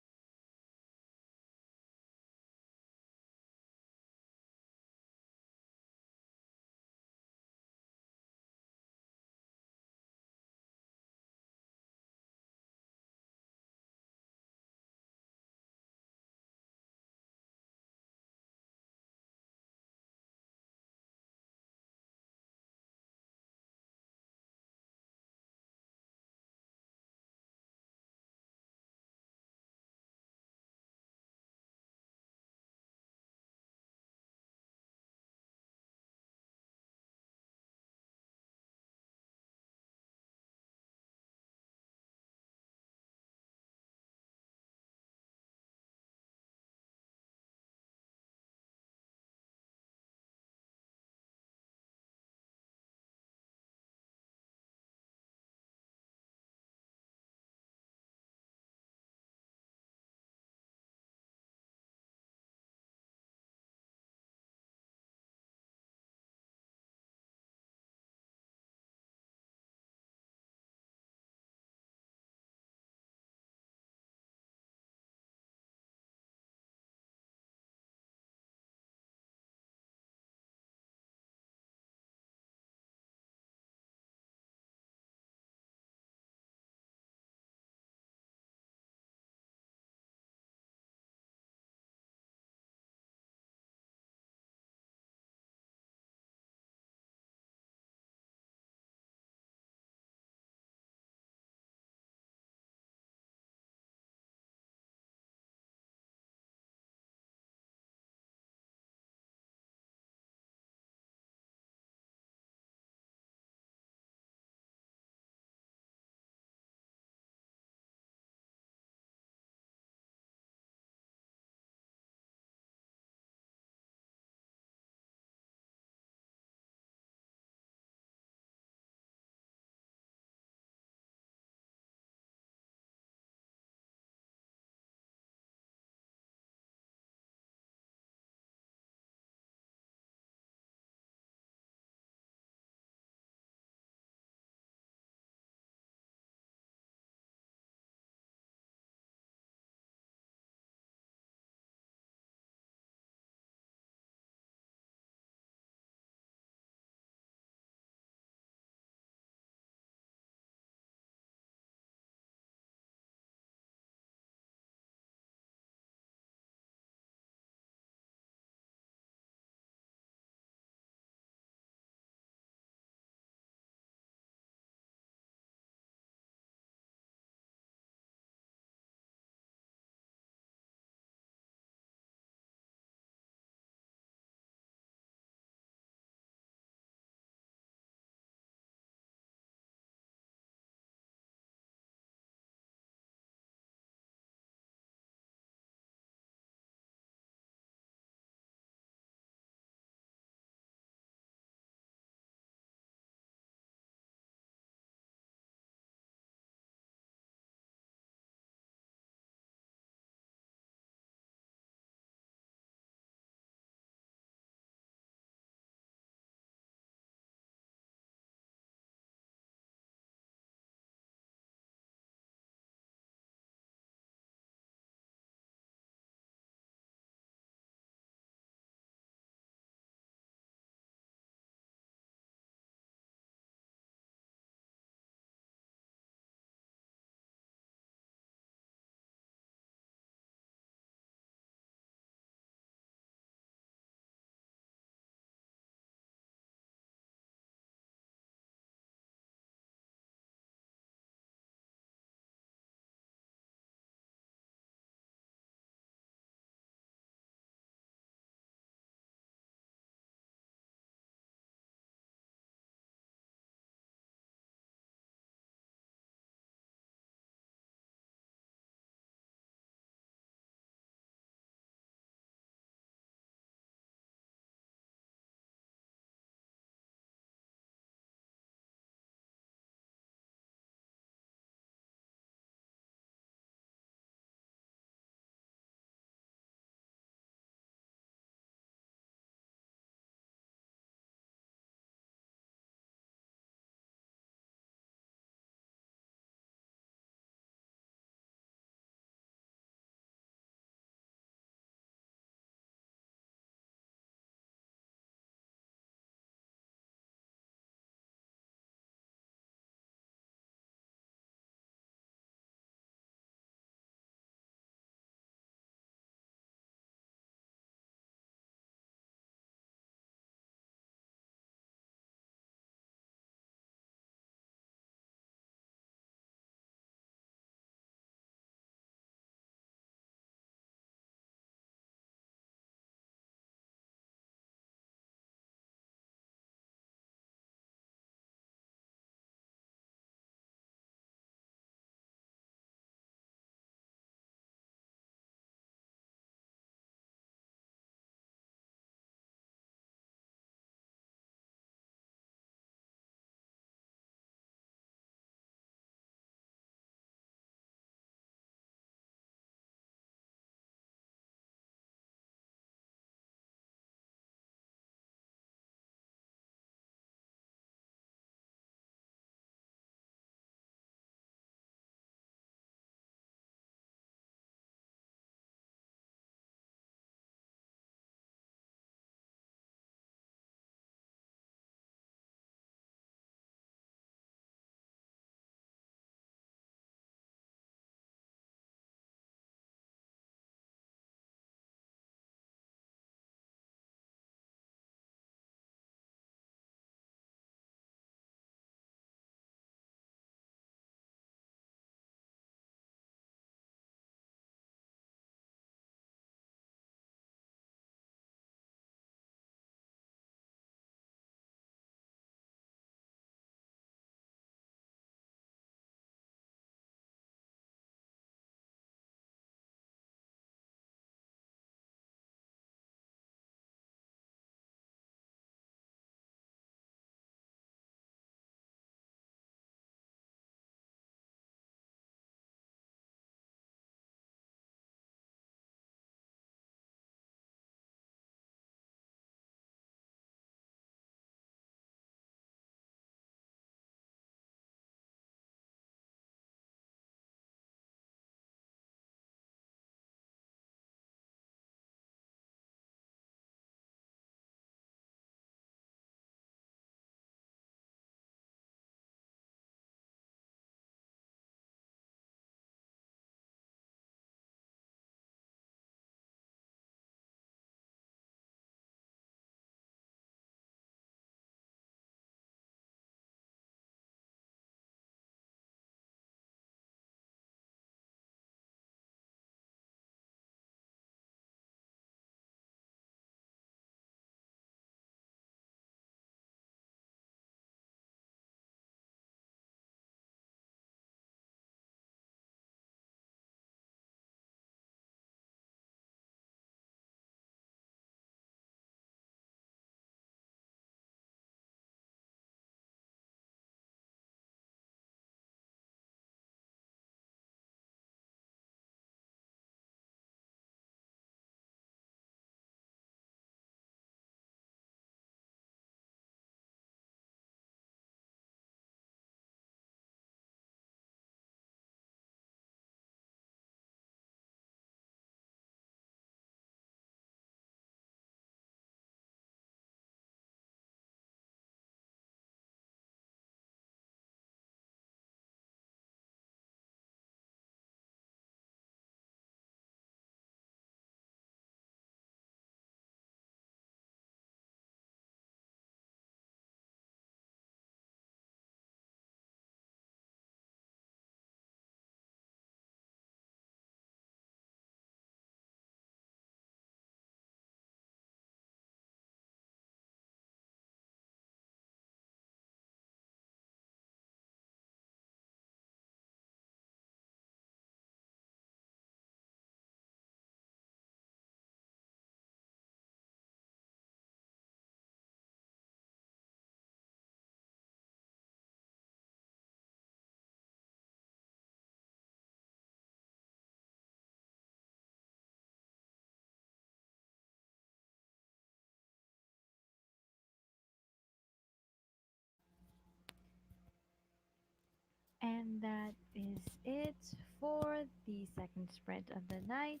A: And that is it for the second sprint of the night.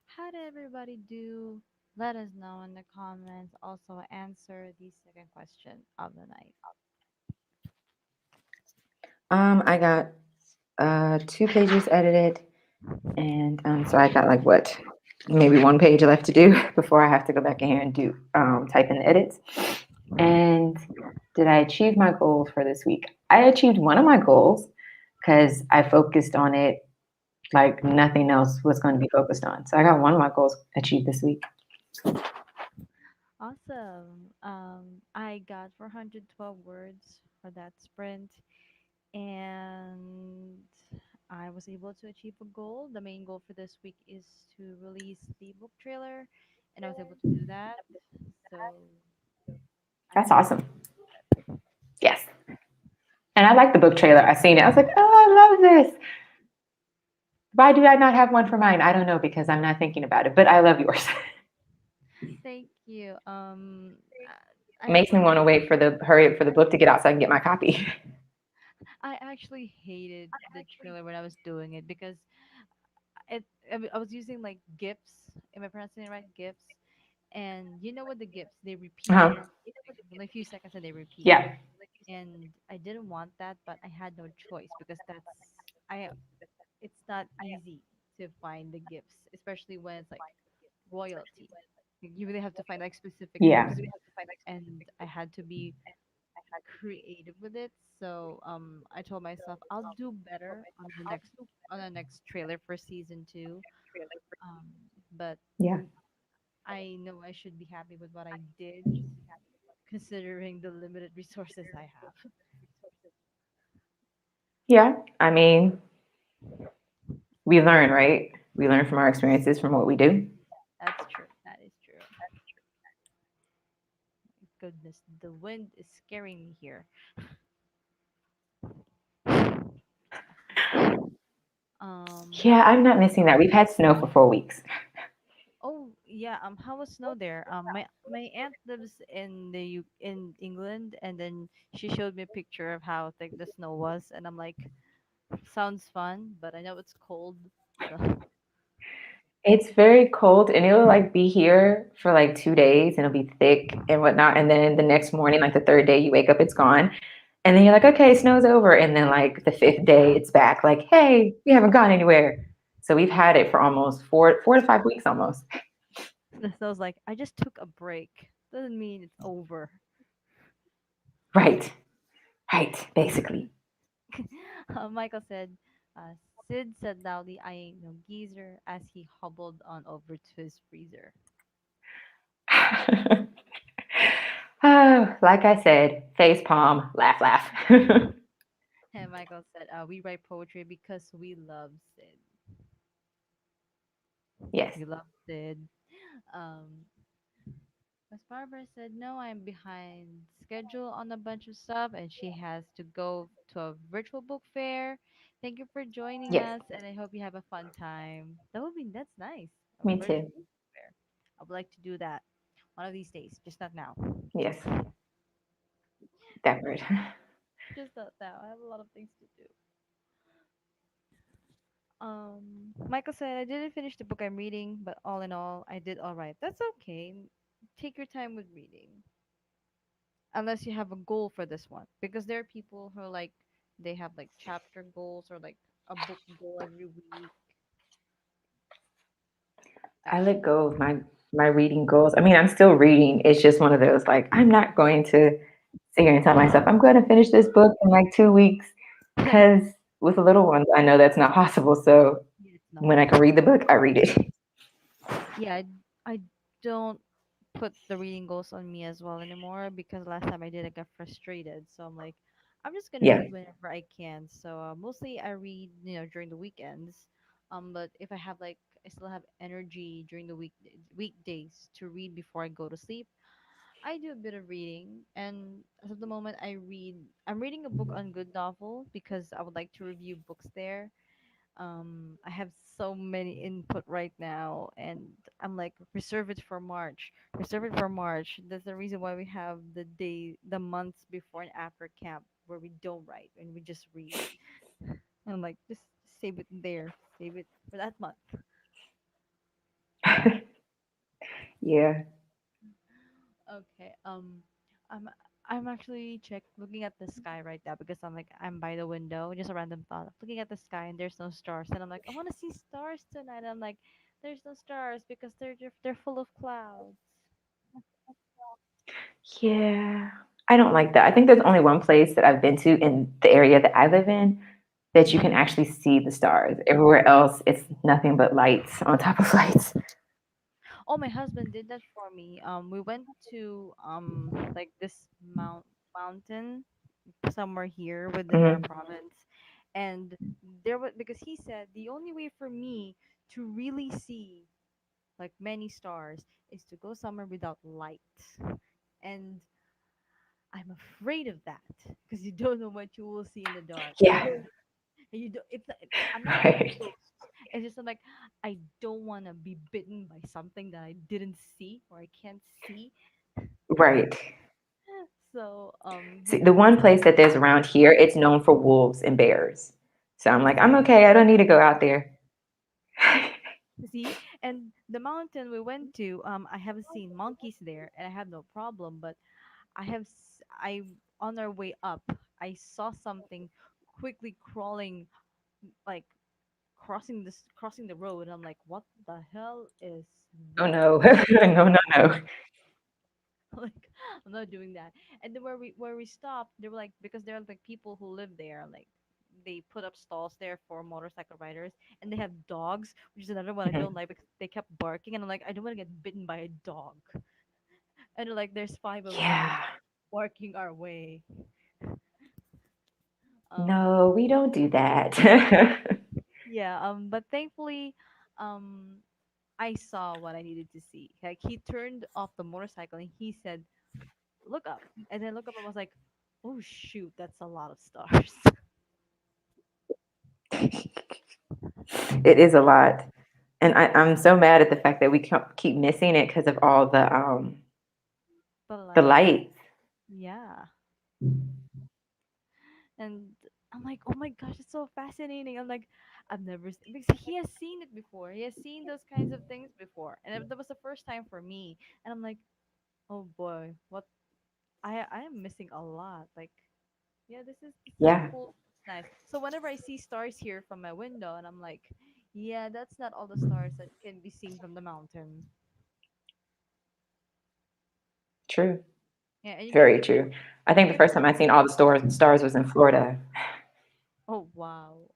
A: How did everybody do? Let us know in the comments. Also, answer the second question of the night.
B: I got 2 pages edited, and so I got like what, maybe 1 page left to do before I have to go back in here and do type in the edits. And did I achieve my goals for this week? I achieved one of my goals because I focused on it like nothing else was going to be focused on. So I got one of my goals achieved this week.
A: Awesome. I got 412 words for that sprint, and I was able to achieve a goal. The main goal for this week is to release the book trailer, and I was able to do that. So I'm
B: That's
A: happy.
B: awesome. Yes. And I like the book trailer. I seen it. I was like, oh, I love this. Why do I not have one for mine? I don't know because I'm not thinking about it, but I love yours.
A: Thank you.
B: It makes me want to wait for the hurry up for the book to get out so I can get my copy.
A: I actually hated the trailer when I was doing it because it I was using like GIFs. Am I pronouncing it right? GIFs. And you know what the GIFs they repeat
B: Uh-huh.
A: like a few seconds and they repeat.
B: Yeah.
A: And I didn't want that, but I had no choice because I it's not easy to find the GIFs, especially when it's like royalty. You really have to find like specific
B: Yeah.
A: GIFs, and I had to be creative with it. So I told myself I'll do better on the next trailer for season two. Um, but
B: Yeah.
A: I know I should be happy with what I did, considering the limited resources I have.
B: Yeah. I mean, we learn, right? We learn from our experiences from what we do.
A: That's true. That is true. Goodness, the wind is scaring me here.
B: Yeah,
A: How
B: I'm
A: was
B: not missing that. We've had snow for 4 weeks.
A: Oh yeah, how was snow there? My aunt lives in in England, and then she showed me a picture of how thick the snow was, and I'm like, sounds fun, but I know it's cold. So
B: It's very cold and it'll like be here for like 2 days and it'll be thick and whatnot. And then the next morning, like the third day, you wake up, it's gone. And then you're like, okay, snow's over. And then like the fifth day, it's back. Like, hey, we haven't gone anywhere. So we've had it for almost 4 to 5 weeks almost.
A: the snow's like, I just took a break. Doesn't mean it's over.
B: Right. Right. Basically.
A: Michael said, uh, Sid said loudly, I ain't no geezer, as he hobbled on over to his freezer.
B: Oh, like I said, face palm, laugh, laugh.
A: And Michael said, we write poetry because we love Sid.
B: Yes.
A: We love Sid. Um, Miss Barbara said, no, I'm behind schedule on a bunch of stuff, and she has to go to a virtual book fair. Thank you for joining
B: Yes.
A: us, and I hope you have a fun time. That's nice. A
B: Me
A: virtual
B: too.
A: book fair. I would like to do that one of these days, just not now.
B: Yes. That word.
A: Just not now. I have a lot of things to do. Michael said, I didn't finish the book I'm reading, but all in all, I did all right. That's okay. Take your time with reading. Unless you have a goal for this one, because there are people who like they have like chapter goals or like a book goal every week.
B: I
A: That's
B: let go of my reading goals. I mean, I'm still reading. It's just one of those like I'm not going to sit here and tell myself I'm going to finish this book in like 2 weeks
A: yeah,
B: because with little ones, I know that's not possible. So
A: it's not.
B: when I can read the book, I read it.
A: Yeah, I don't put the reading goals on me as well anymore because last time I did, I got frustrated. So I'm like, I'm just gonna
B: Yeah.
A: read whenever I can. So mostly I read, during the weekends. But if I have like, I still have energy during the weekdays to read before I go to sleep. I do a bit of reading, and as of the moment, I'm reading a book on Good Novel because I would like to review books there. I have so many input right now, and I'm like, reserve it for March. Reserve it for March. That's the reason why we have the months before and after camp where we don't write and we just read. And I'm like, just save it there, save it for that month.
B: Yeah.
A: Okay. I'm I'm actually looking at the sky right now because I'm like I'm by the window, just a random thought, looking at the sky and there's no stars, and I'm like I want to see stars tonight. And I'm like, there's no stars because they're full of clouds.
B: Yeah. I don't like that. I think there's only one place that I've been to in the area that I live in that you
A: Mm.
B: can actually see the stars. Everywhere else, it's nothing but lights on top of lights.
A: Oh, my husband did that for me. We went to like this mountain somewhere here within our
B: Hmm.
A: province, and there was because he said the only way for me to really see like many stars is to go somewhere without light, and I'm afraid of that because you don't know what you will see in the dark.
B: Yeah.
A: And you don't. I'm not like
B: Right.
A: ghosts. It's just I'm like I don't want to be bitten by something that I didn't see or I can't see.
B: Right.
A: So
B: See, the one place that there's around here, it's known for wolves and bears. So I'm like, I'm okay. I don't need to go out there.
A: see, and the mountain we went to, I haven't seen monkeys there, and I have no problem. But I on our way up, I saw something quickly crawling, like crossing the road. And I'm like, what the hell is
B: Oh
A: that?
B: no. No, no, no.
A: Like, I'm not doing that. And then where we stopped, they were like, because there are like people who live there, like they put up stalls there for motorcycle riders, and they have dogs, which is another one I don't
B: Mhm.
A: like because they kept barking, and I'm like, I don't want to get bitten by a dog. And they're like, there's five of them,
B: Yeah.
A: and barking our way. Um,
B: No, we don't do that.
A: yeah. But thankfully, um, I saw what I needed to see. Like he turned off the motorcycle and he said, "Look up," and then look up and was like, "Oh shoot, that's a lot of stars."
B: It is a lot. And I'm so mad at the fact that we keep missing it because of all
A: The
B: the
A: light,
B: lights.
A: yeah. And I'm like, oh my gosh, it's so fascinating. I'm like, because he has seen it before. He has seen those kinds of things before, and that was the first time for me. And I'm like, oh boy, what I am missing a lot. Like, yeah, this is
B: Yeah,
A: cool. It's nice. So whenever I see stars here from my window, and I'm like, yeah, that's not all the stars that can be seen from the mountain.
B: true.
A: Yeah, and
B: Very true. I think the
A: you get
B: first time I seen all the stars was in Florida
A: oh wow.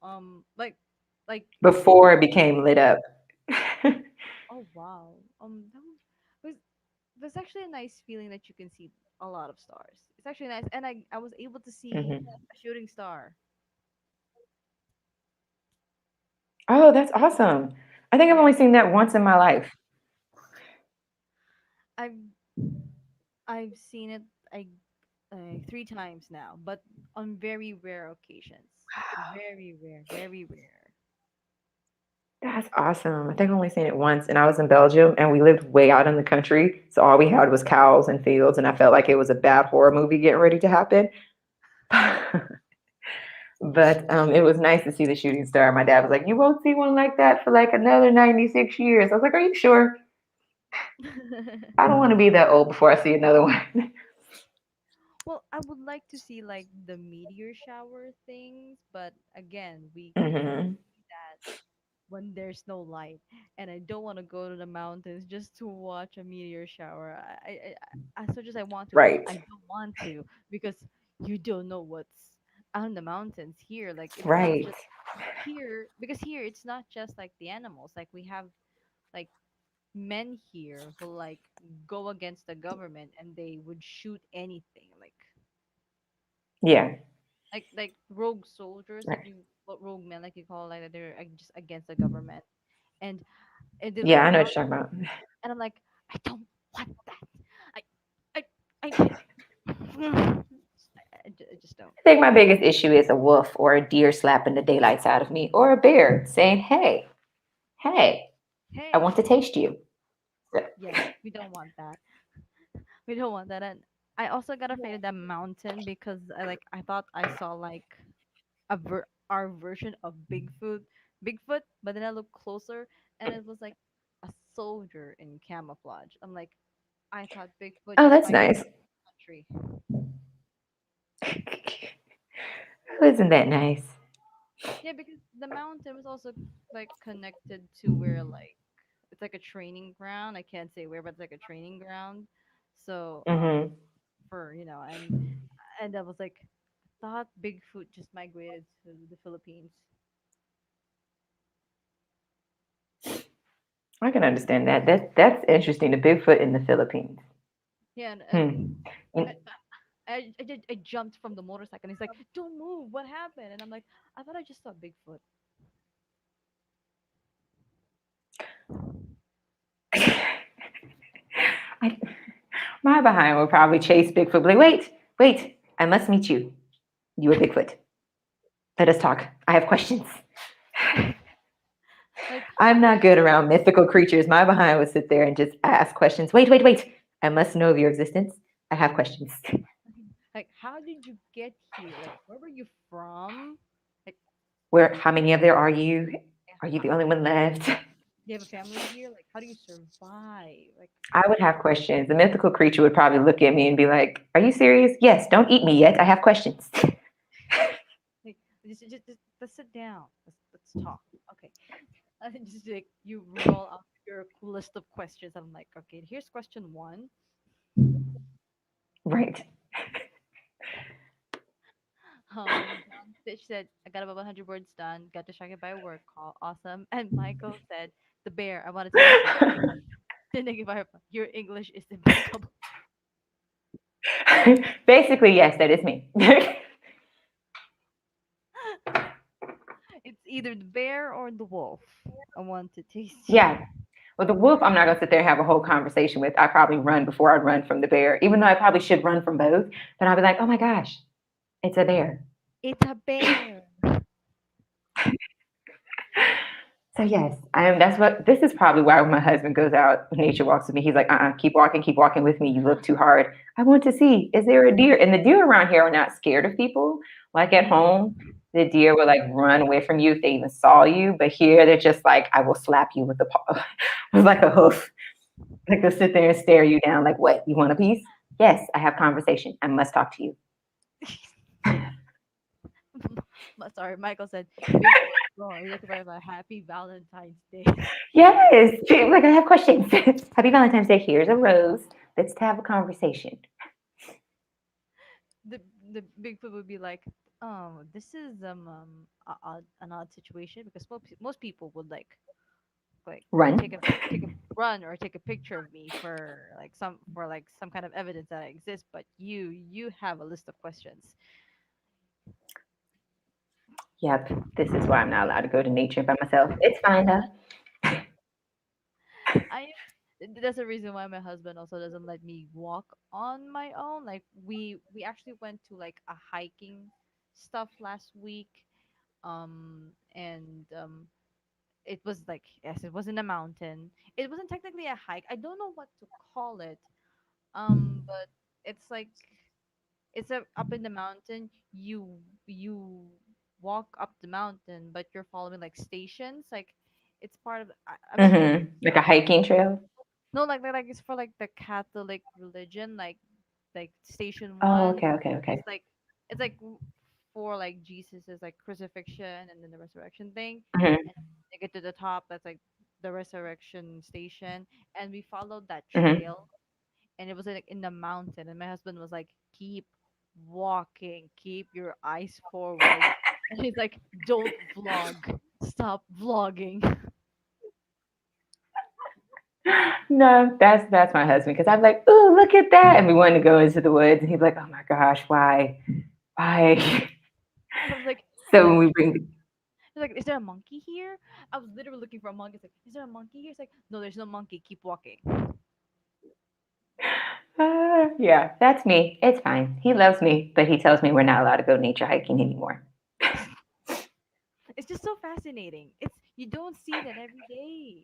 A: Like
B: before it became lit up.
A: oh wow. That was there's actually a nice feeling that you can see a lot of stars. It's actually nice, and I was able to see
B: Hmm.
A: a shooting star.
B: Oh, that's awesome. I think I've
A: Yeah,
B: only seen that once in my life.
A: I've I've seen it I 3 times now, but on very rare occasions. Very rare, very rare.
B: That's awesome. I think I've only seen it once, and I was in Belgium, and we lived way out in the country, so all we had was cows and fields, and I felt like it was a bad horror movie getting ready to happen. But it was nice to see the shooting star. My dad was like, "You won't see one like that for like another 96 years." I was like, "Are you sure? I don't want to be that old before I see another one."
A: Well, I would like to see like the meteor shower things, but again, we can only
B: Hmm.
A: see that when there's no light, and I don't want to go to the mountains just to watch a meteor shower. As much as I want to,
B: Right.
A: I don't want to because you don't know what's on the mountains here. Like it's not
B: Right.
A: just here because here it's not just like the animals. Like we have like men here who like go against the government and they would shoot anything
B: Yeah.
A: like rogue soldiers like
B: Right.
A: you what rogue men like you call like they're just against the government and they
B: Yeah,
A: would
B: I know
A: run,
B: what you're talking about.
A: and I'm like, I don't want that. I, I just don't.
B: I think my biggest issue is a wolf or a deer slapping the daylights out of me, or a bear saying, "Hey, hey, I
A: Hey,
B: want to taste you." So,
A: yeah, we don't want that. We don't want that. And I also got afraid of that mountain because I thought I saw like our version of Bigfoot. But then I looked closer, and it was like a soldier in camouflage. I'm like, I thought Bigfoot
B: Oh,
A: just
B: that's
A: might be
B: nice.
A: country.
B: Isn't that nice?
A: Yeah, because the mountain was also like connected to where like it's like a training ground. I can't say where, but it's like a training ground. So
B: Hmm.
A: for and I was like, thought Bigfoot just migrated to the Philippines.
B: I can understand that. That's interesting. The Bigfoot in the Philippines.
A: Yeah, and
B: Hmm. And
A: I jumped from the motorcycle, and he's like, "Don't move! What happened?" And I'm like, "I thought I just saw Bigfoot."
B: I, my behind will probably chase Bigfoot. Like, wait, wait, I must meet you. You are Bigfoot. Let us talk. I have questions.
A: Like,
B: I'm not good around mythical creatures. My behind would sit there and just ask questions. Wait, wait, wait. I must know of your existence. I have questions.
A: how did you get here? Like, where were you from? Like,
B: Where? How many of there are you?
A: yeah,
B: Are you the only one left?
A: do you have a family here? Like, how do you survive? Like,
B: I would have questions. The mythical creature would probably look at me and be like, "Are you serious? Yes. Don't eat me yet. I have questions."
A: like just let's sit down. Let's talk. Okay. And then just like you roll out your list of questions. I'm like, okay, here's question one.
B: Right.
A: John Stitch said, I got about 100 words done. Got distracted by a work call. Awesome. And Michael said, the bear. I wanted to listen. The negative vibe. Your English is impeccable.
B: Basically, yes, that is me.
A: It's either the bear or the wolf. I want to taste you.
B: Yeah. Well, the wolf, I'm not going to sit there and have a whole conversation with. I probably run before I run from the bear, even though I probably should run from both. But I'll be like, oh my gosh, it's a bear.
A: It's a bear.
B: So yes, I am. That's what. This is probably why when my husband goes out, nature walks with me. He's like, keep walking with me. You look too hard. I want to see. Is there a deer? And the deer around here are not scared of people. Like at
A: Mm.
B: home, the deer will like run away from you if they even saw you. But here, they're just like, I will slap you with the paw, with like a hoof. Like they'll sit there and stare you down. Like, what? You want a piece? Yes, I have conversation. I must talk to you.
A: Sorry, Michael said, big what's wrong? You're looking for a happy Valentine's Day.
B: Yes, like I have questions. Happy Valentine's Day. Here's a rose. Let's have a conversation.
A: the the Bigfoot would be like, this is an odd situation because most people would like
B: Run.
A: take a run or take a picture of me for like some kind of evidence that I exist, but you have a list of questions.
B: Yep, this is why I'm not allowed to go to nature by myself. It's fine though.
A: I That's a reason why my husband also doesn't let me walk on my own. Like we actually went to like a hiking stuff last week, and it was like, yes, it was in a mountain. It wasn't technically a hike. I don't know what to call it. But it's like up in the mountain. You walk up the mountain, but you're following like stations. Like it's part of. I'm not sure if
B: Mm-hmm. Like a hiking trail.
A: no, like it's for like the Catholic religion. Like station
B: Oh,
A: one
B: okay, okay,
A: is
B: okay.
A: like it's like for like Jesus's like crucifixion and then the resurrection thing,
B: Mm-hmm.
A: and they get to the top. That's like the resurrection station, and we followed that
B: Mm-hmm.
A: trail, and it was like in the mountain, and my husband was like, keep walking, keep your eyes forward, and he's like, don't vlog, stop vlogging.
B: No, that's my husband because I'm like, ooh, look at that, and we wanted to go into the woods, and he's like, oh my gosh, why?
A: I was like,
B: So
A: like
B: when we bring,
A: he's like, is there a monkey here? I was literally looking for a monkey. It's like, is there a monkey here? It's like, no, there's no monkey, keep walking.
B: yeah, that's me. It's fine. He loves me, but he tells me we're not allowed to go nature hiking anymore.
A: It's just so fascinating. It's you don't see that every day.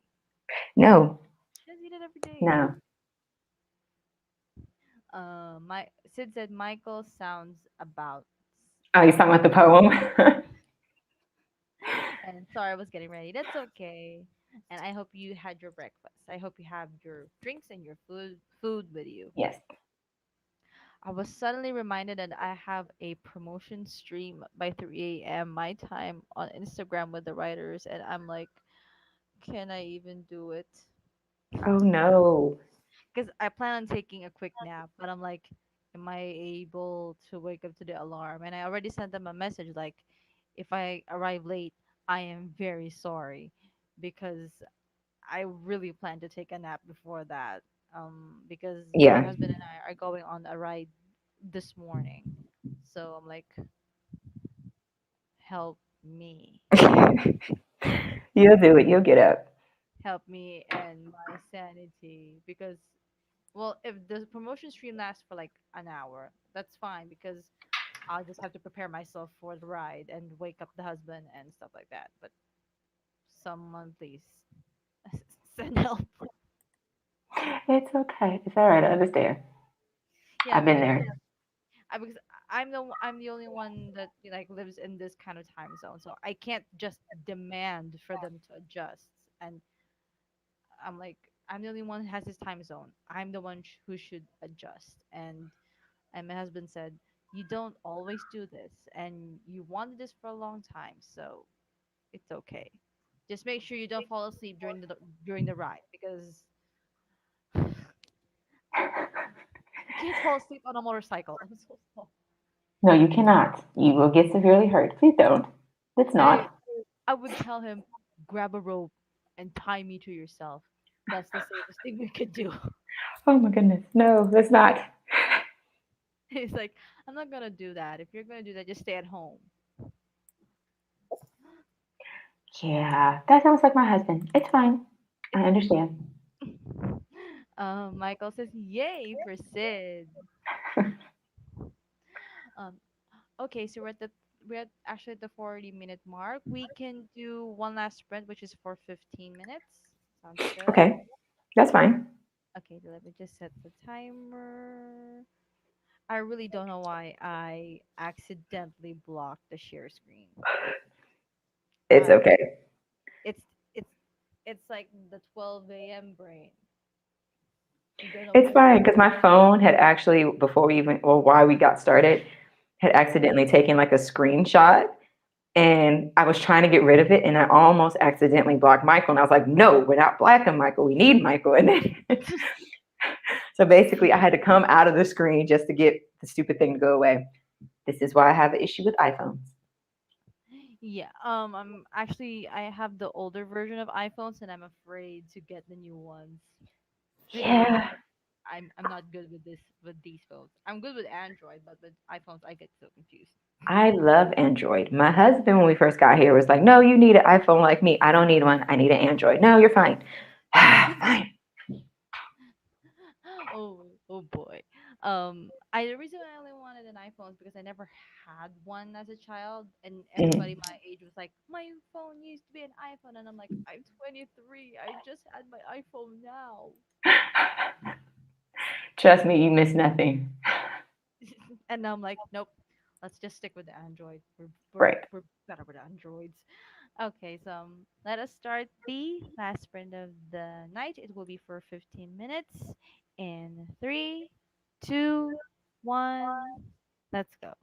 B: No,
A: You don't see that every day.
B: no.
A: My Sid said Michael sounds about
B: Oh, he's talking about the poem.
A: Sorry, I was getting ready. That's okay. And I hope you had your breakfast. I hope you have your drinks and your food with you.
B: Yes.
A: I was suddenly reminded that I have a promotion stream by 3 a.m. my time on Instagram with the writers, and I'm like, can I even do it?
B: Oh no.
A: Because I plan on taking a quick nap, but I'm like, am I able to wake up to the alarm? And I already sent them a message like, if I arrive late, I am very sorry because I really plan to take a nap before that. Because my
B: Yeah.
A: husband and I are going on a ride this morning. So I'm like, help me.
B: You'll do it. You'll get up.
A: Help me and my sanity because well, if the promotion stream lasts for like an hour, that's fine because I'll just have to prepare myself for the ride and wake up the husband and stuff like that. But someone please send help.
B: It's okay. It's all right. I understand.
A: Yeah,
B: I've been there.
A: because I'm the only one that like lives in this kind of time zone, so I can't just demand for them to adjust. And I'm like, I'm the only one who has this time zone. I'm the one who should adjust. And my husband said, you don't always do this, and you wanted this for a long time, so it's okay. Just make sure you don't fall asleep during the ride because you can't fall asleep on a motorcycle. I'm so sorry.
B: No, you cannot. You will get severely hurt. Please don't. Let's
A: I
B: not.
A: I would tell him, grab a rope and tie me to yourself. That's the safest thing we could do.
B: Oh my goodness. No, let's not.
A: He's like, I'm not gonna do that. If you're gonna do that, just stay at home.
B: Yeah, that sounds like my husband. It's fine. I
A: It's
B: understand.
A: Michael says, "Yay for Sid." Um, okay, so we're at actually at the 40-minute mark. We can do one last sprint, which is for 15 minutes. Sounds good.
B: Okay, that's fine.
A: Okay, let me just set the timer. I really don't know why I accidentally blocked the share screen.
B: It's
A: I
B: okay.
A: it's it's it's like the 12 a.m. brain. You don't know
B: It's
A: when to.
B: fine because my phone had actually, before we even, or while we got started, had accidentally taken like a screenshot and I was trying to get rid of it and I almost accidentally blocked Michael. And I was like, no, we're not blocking Michael. We need Michael. And then, so basically, I had to come out of the screen just to get the stupid thing to go away. This is why I have an issue with iPhones.
A: Yeah, I have the older version of iPhones and I'm afraid to get the new ones because
B: Yeah,
A: I'm not good with these phones. I'm good with Android, but with iPhones I get so confused.
B: I love Android. My husband, when we first got here, was like, no, you need an iPhone like me. I don't need one. I need an Android. No, you're fine. Fine.
A: Oh boy. I the reason I only wanted an iPhone is because I never had one as a child, and everybody
B: Mm.
A: my age was like, my phone used to be an iPhone, and I'm like, I'm 23. I just had my iPhone now.
B: Trust me, you miss nothing.
A: And now I'm like, nope, let's just stick with the Android.
B: Right.
A: We're better with Androids. Okay, so let us start the last sprint of the night. It will be for 15 minutes. In three, two, one, let's go.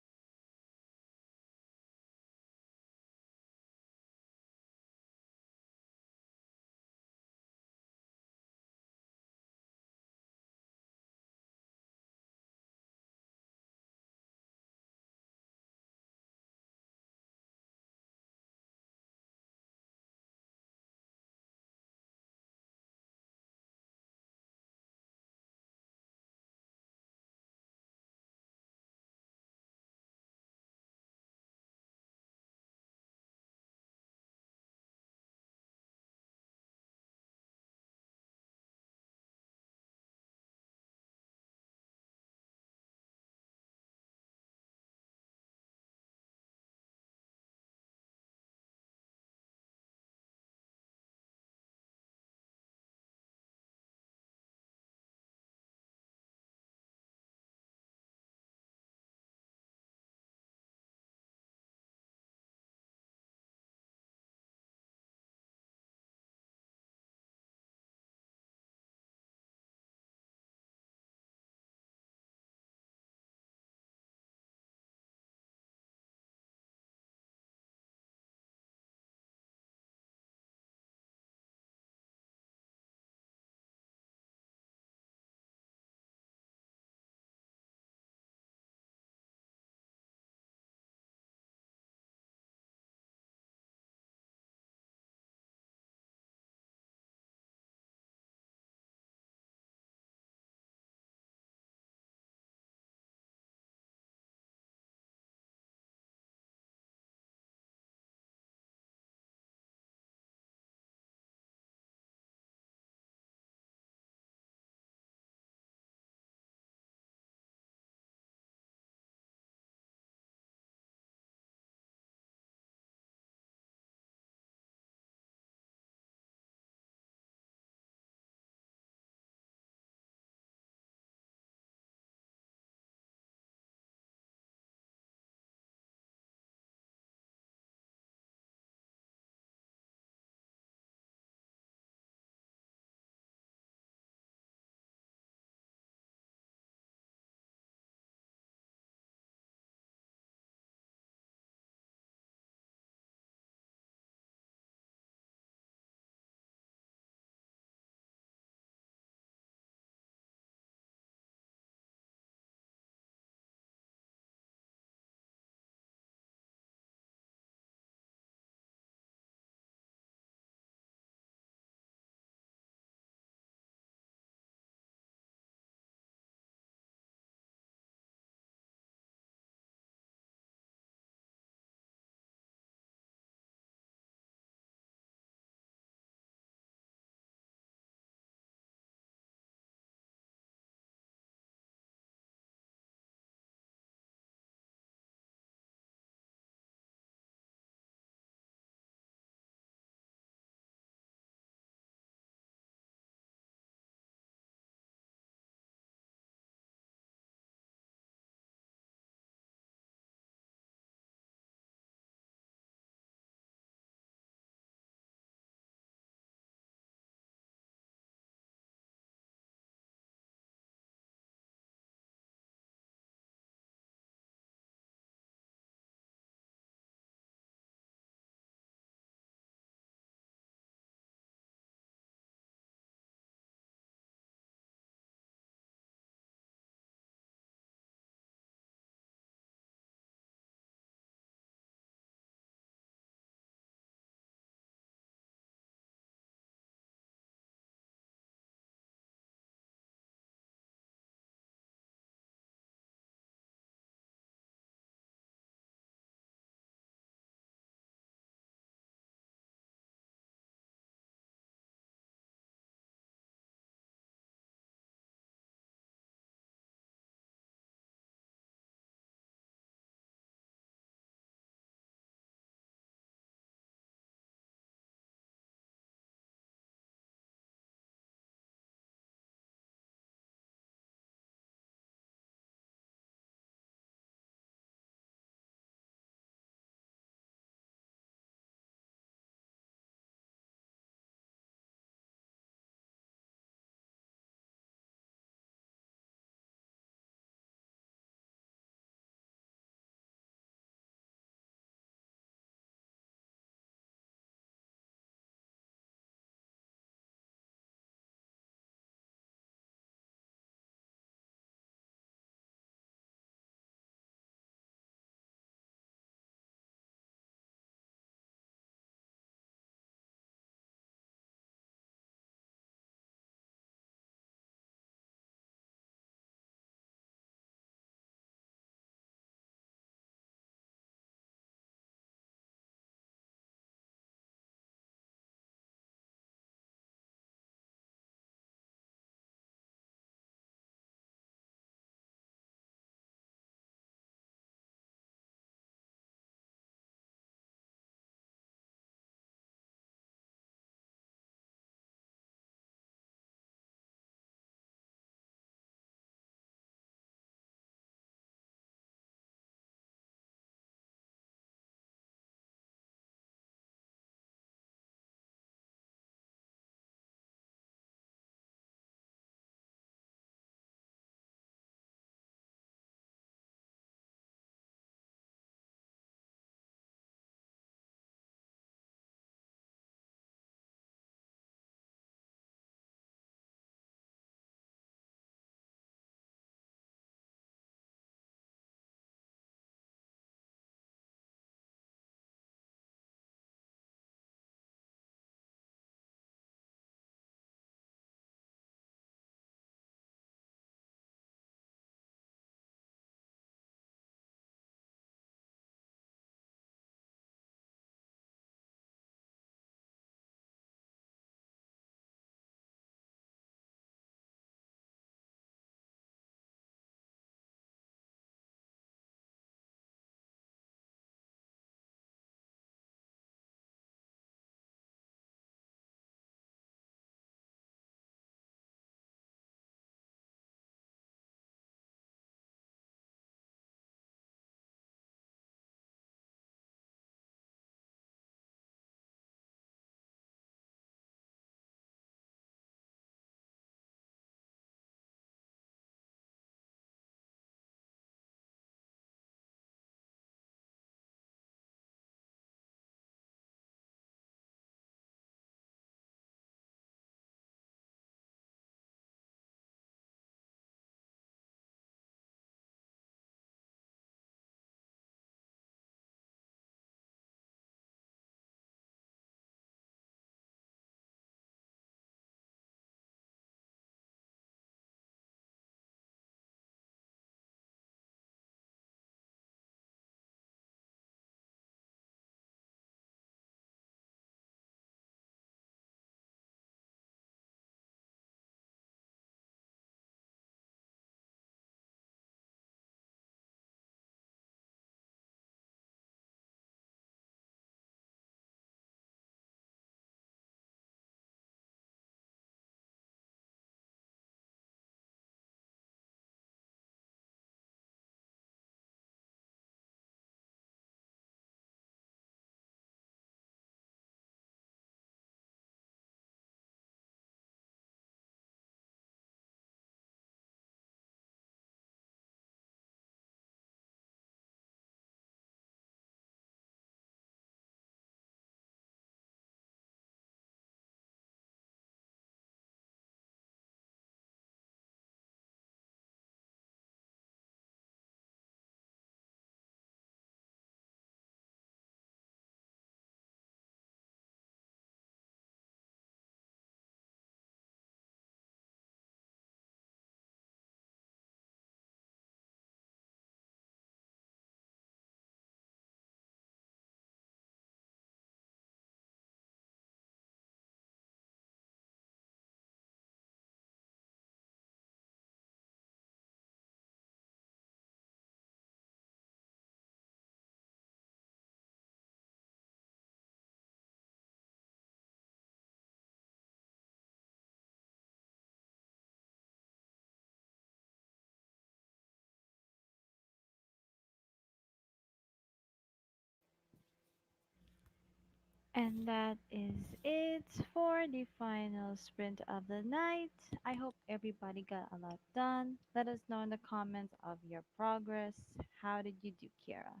A: And that is it for the final sprint of the night. I hope everybody got a lot done. Let us know in the comments of your progress. How did you do, Kiera?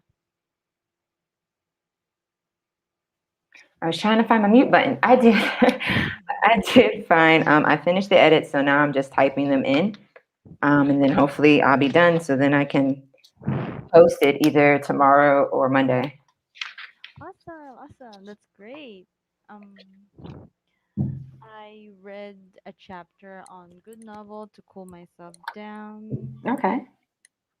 B: I was trying to find my mute button. I did. I did find. I finished the edits, so now I'm just typing them in, and then hopefully I'll be done. So then I can post it either tomorrow or Monday.
A: Awesome, awesome. That's great. Um, I read a chapter on good novel to cool myself down.
B: Okay.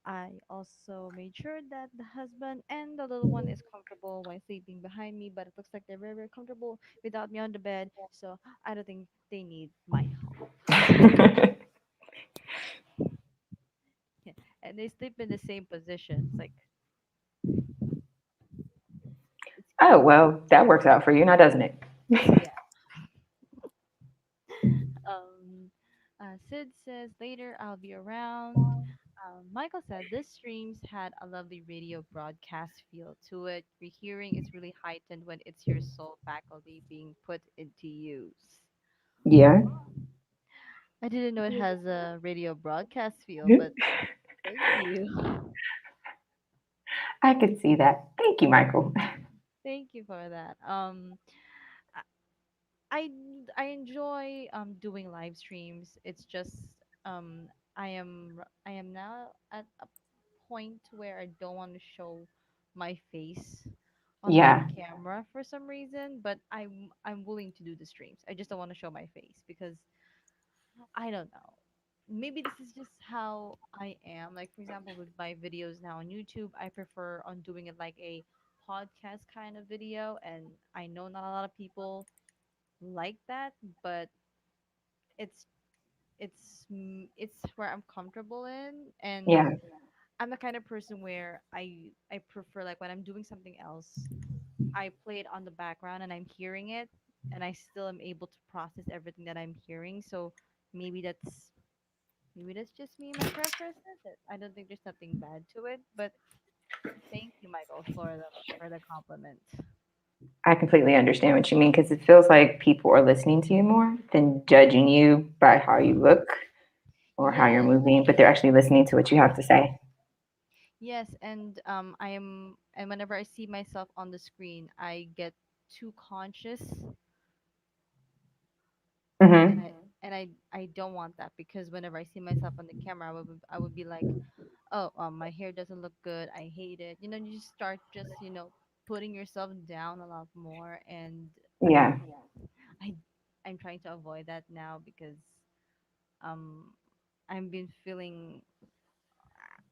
A: I also made sure that the husband and the little one is comfortable while sleeping behind me, but it looks like they're very, very comfortable without me on the bed, so I don't think they need my help. Yeah. And they sleep in the same position. It's like it's
B: Oh
A: cute.
B: well, that works out for you now, doesn't it?
A: Yeah. Um, Sid says later I'll be around. Michael said this streams had a lovely radio broadcast feel to it. Your hearing is really heightened when it's your soul faculty being put into use.
B: Yeah.
A: I didn't know it has a radio broadcast feel, but thank you.
B: I could see that. Thank you, Michael.
A: Thank you for that. I I enjoy doing live streams. It's just um I am now at a point where I don't want to show my face on the
B: Yeah.
A: camera for some reason, but I'm willing to do the streams. I just don't want to show my face because I don't know. Maybe this is just how I am. Like for example, with my videos now on YouTube, I prefer on doing it like a podcast kind of video, and I know not a lot of people like that, but it's it's where I'm comfortable in, and
B: Yeah.
A: I'm the kind of person where I prefer like when I'm doing something else, I play it on the background and I'm hearing it, and I still am able to process everything that I'm hearing. So maybe that's maybe that's just me, my preferences. I don't think there's nothing bad to it, but thank you, Michael, for the compliment.
B: I completely understand what you mean because it feels like people are listening to you more than judging you by how you look or how you're
A: Yes,
B: moving, but they're actually listening to what you have to say.
A: yes, and I am, and whenever I see myself on the screen, I get too conscious, and
B: Hmm.
A: I don't want that because whenever I see myself on the camera, I would be like, oh, my hair doesn't look good. I hate it. You know, you just start just putting yourself down a lot more, and
B: Yeah.
A: I I'm trying to avoid that now because um I've been feeling,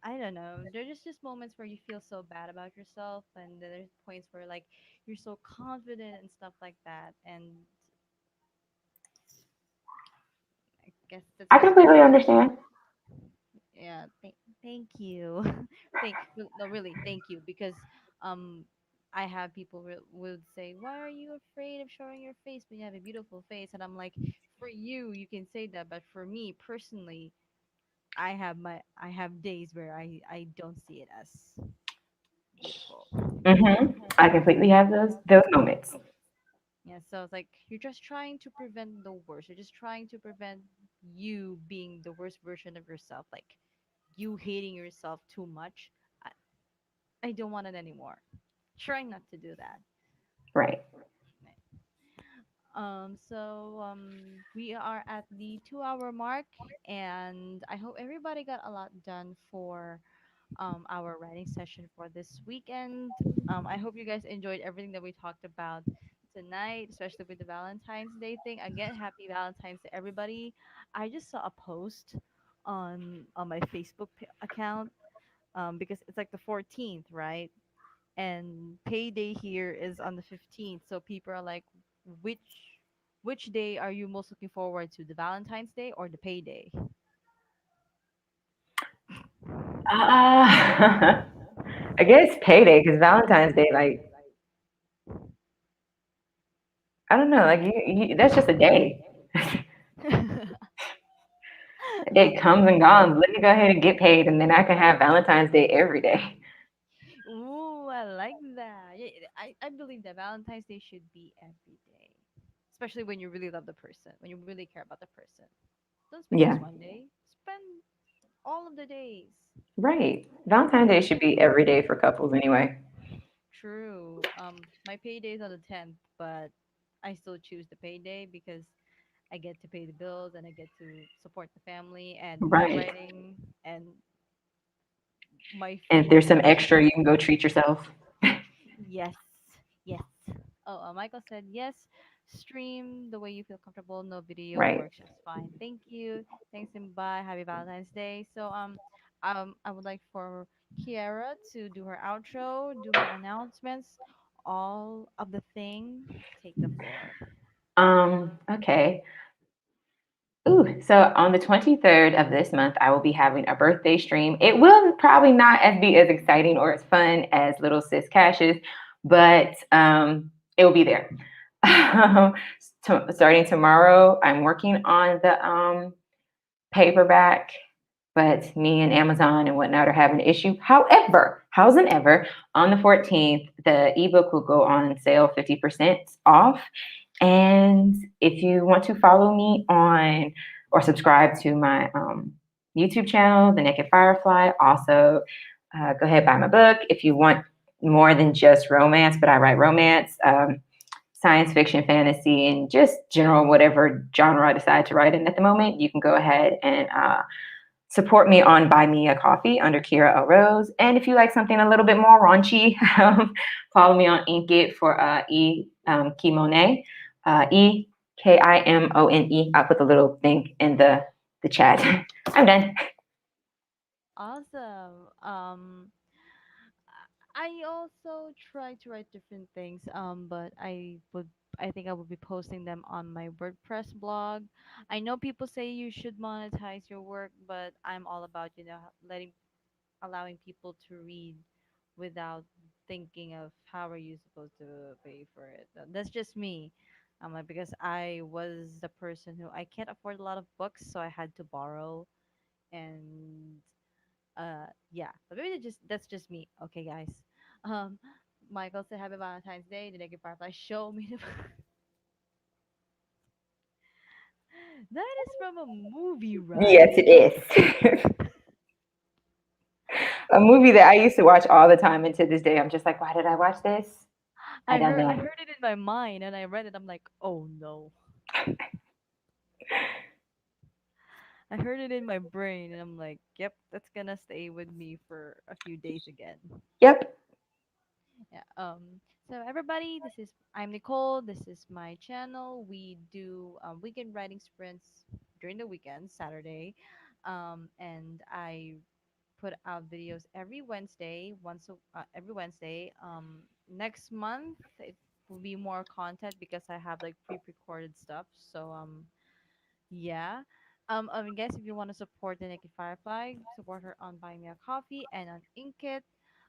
A: I don't know. There's just moments where you feel so bad about yourself, and then there's points where like you're so confident and stuff like that. And I guess that's
B: I
A: just me.
B: completely understand.
A: Yeah. Thank you. No, really, thank you because um I have people would say, "Why are you afraid of showing your face when you have a beautiful face?" And I'm like, "For you, you can say that, but for me personally, I have days where I don't see it as beautiful."
B: Hmm. I completely have those moments.
A: Yeah, so it's like you're just trying to prevent the worst. You're just trying to prevent you being the worst version of yourself, like you hating yourself too much. I, I don't want it anymore. Trying not to do that.
B: Right.
A: We are at the 2 hour mark, and I hope everybody got a lot done for our writing session for this weekend. I hope you guys enjoyed everything that we talked about tonight, especially with the Valentine's Day thing. Again, happy Valentine's to everybody. I just saw a post on my Facebook account because it's like the 14th, right? And payday here is on the 15th. So people are like, which which day are you most looking forward to, the Valentine's Day or the payday?
B: Uh, I guess payday because Valentine's Day, like, I don't know, like that's just a day. A day comes and goes. Let me go ahead and get paid, and then I can have Valentine's Day every day.
A: Ooh, I like that. Yeah, I believe that Valentine's Day should be every day, especially when you really love the person, when you really care about the person. Don't spend just
B: Yeah,
A: one day. Spend all of the days.
B: right. Valentine's Day should be every day for couples anyway.
A: True. My payday is on the 10th, but I still choose the payday because I get to pay the bills and I get to support the family and my
B: Right.
A: writing and my
B: And if
A: freedom
B: there's
A: to
B: some
A: write.
B: extra, you can go treat yourself.
A: Yes, yes. Oh, Michael said yes. Stream the way you feel comfortable. No video
B: Right.
A: works just fine. Thank you. Thanks and bye. Happy Valentine's Day. So I would like for Kiara to do her outro, do my announcements, all of the thing. Take the floor.
B: Okay. Ooh, so on the 23rd of this month, I will be having a birthday stream. It will probably not be as exciting or as fun as Little Sis Cash's, but it will be there. Starting tomorrow, I'm working on the paperback, but me and Amazon and whatnot are having an issue. However, howsoever, on the 14th, the ebook will go on sale 50% off. And if you want to follow me on or subscribe to my YouTube channel, The Naked Firefly, also go ahead buy my book. If you want more than just romance, but I write romance, science fiction, fantasy, and just general whatever genre I decide to write in at the moment, you can go ahead and support me on Buy Me a Coffee under Kierra L Rose. And if you like something a little bit more raunchy, follow me on Inkit for Kimone, EKIMONE. I'll put the little thing in the chat. I'm done.
A: Awesome. I also try to write different things, but I think I will be posting them on my WordPress blog. I know people say you should monetize your work, but I'm all about, letting allowing people to read without thinking of how are you supposed to pay for it. That's just me. Like, because I was the person who I can't afford a lot of books, so I had to borrow and yeah, but maybe that's just me. Okay, guys. um Michael said happy Valentine's Day. The Naked Firefly show me that is from a movie,
B: Yes,
A: right?
B: it is. A movie that I used to watch all the time, and to this day, I'm just like, why did I watch this? I don't
A: I
B: know.
A: heard it in my mind and I read it. I'm like, oh no. I heard it in my brain and I'm like, yep, that's gonna stay with me for a few days again.
B: Yep.
A: Yeah. So everybody, I'm Nicole. This is my channel. We do weekend writing sprints during the weekend, Saturday, and I put out videos every Wednesday. Every Wednesday. Next month it will be more content because I have like pre-recorded stuff. So yeah. Guys, if you want to support the Naked Firefly, support her on Buy Me a Coffee and on Inkit.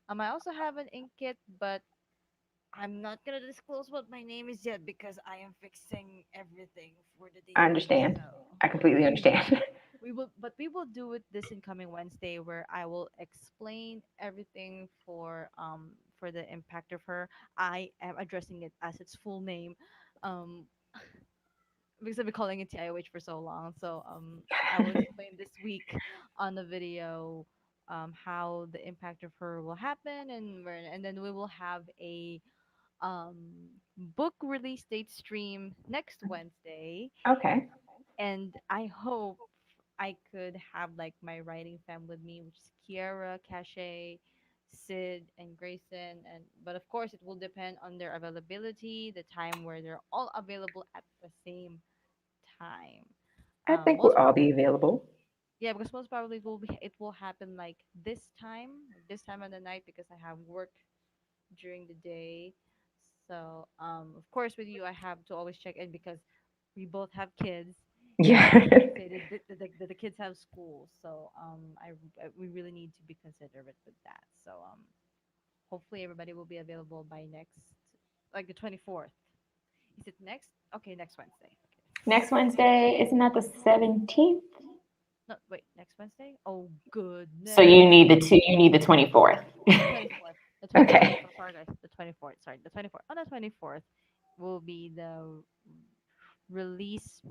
A: I also have an Inkit, but I'm not gonna disclose what my name is yet because I am fixing everything for the
B: I
A: debut.
B: understand.
A: So
B: I completely
A: we will
B: understand.
A: we will do it this incoming Wednesday where I will explain everything for the impact of her. I am addressing it as its full name, um because I've been calling it TIOH for so long. So I will explain this week on the video how the impact of her will happen and then we will have a um book release date stream next Wednesday,
B: Okay.
A: and I hope I could have like my writing fam with me, which is Kiera, Kashay, Sid, and Grayson. And but of course, it will depend on their availability, the time where they're all available at the same time.
B: I think we'll
A: Most
B: all be available.
A: Yeah, because most probably it will happen like this time of the night because I have work during the day. So, of course, with you, I have to always check in because we both have kids, and
B: Yeah.
A: let's say the kids have school. So, we really need to be considerate with that. So, hopefully, everybody will be available by next, like the 24th. Is it next? Okay, next Wednesday. Okay.
B: Next Wednesday, isn't that the 17th?
A: No, wait, next Wednesday? Oh,
B: So you
A: goodness.
B: need the 24th.
A: 24th. The 24th.
B: Okay.
A: So sorry, guys. The 24th. Sorry, the 24th. On the 24th will be the release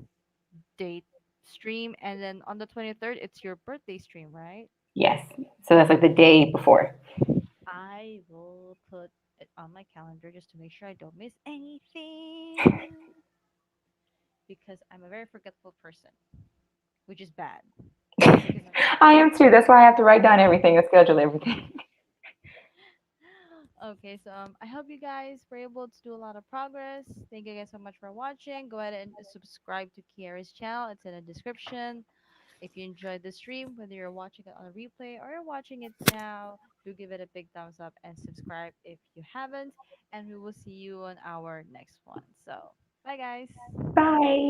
A: date stream, and then on the 23rd, it's your birthday stream, right?
B: Yes. So that's like the day before.
A: I will put it on my calendar just to make sure I don't miss anything because I'm a very forgetful person, which is bad because I'm very
B: I am too.
A: forgetful.
B: That's why I have to write down everything and schedule everything.
A: Okay, so I hope you guys were able to do a lot of progress. Thank you guys so much for watching. Go ahead and subscribe to Kiera's channel. It's in the description. If you enjoyed the stream, whether you're watching it on a replay or you're watching it now, do give it a big thumbs up and subscribe if you haven't. And we will see you on our next one. So, bye guys.
B: Bye.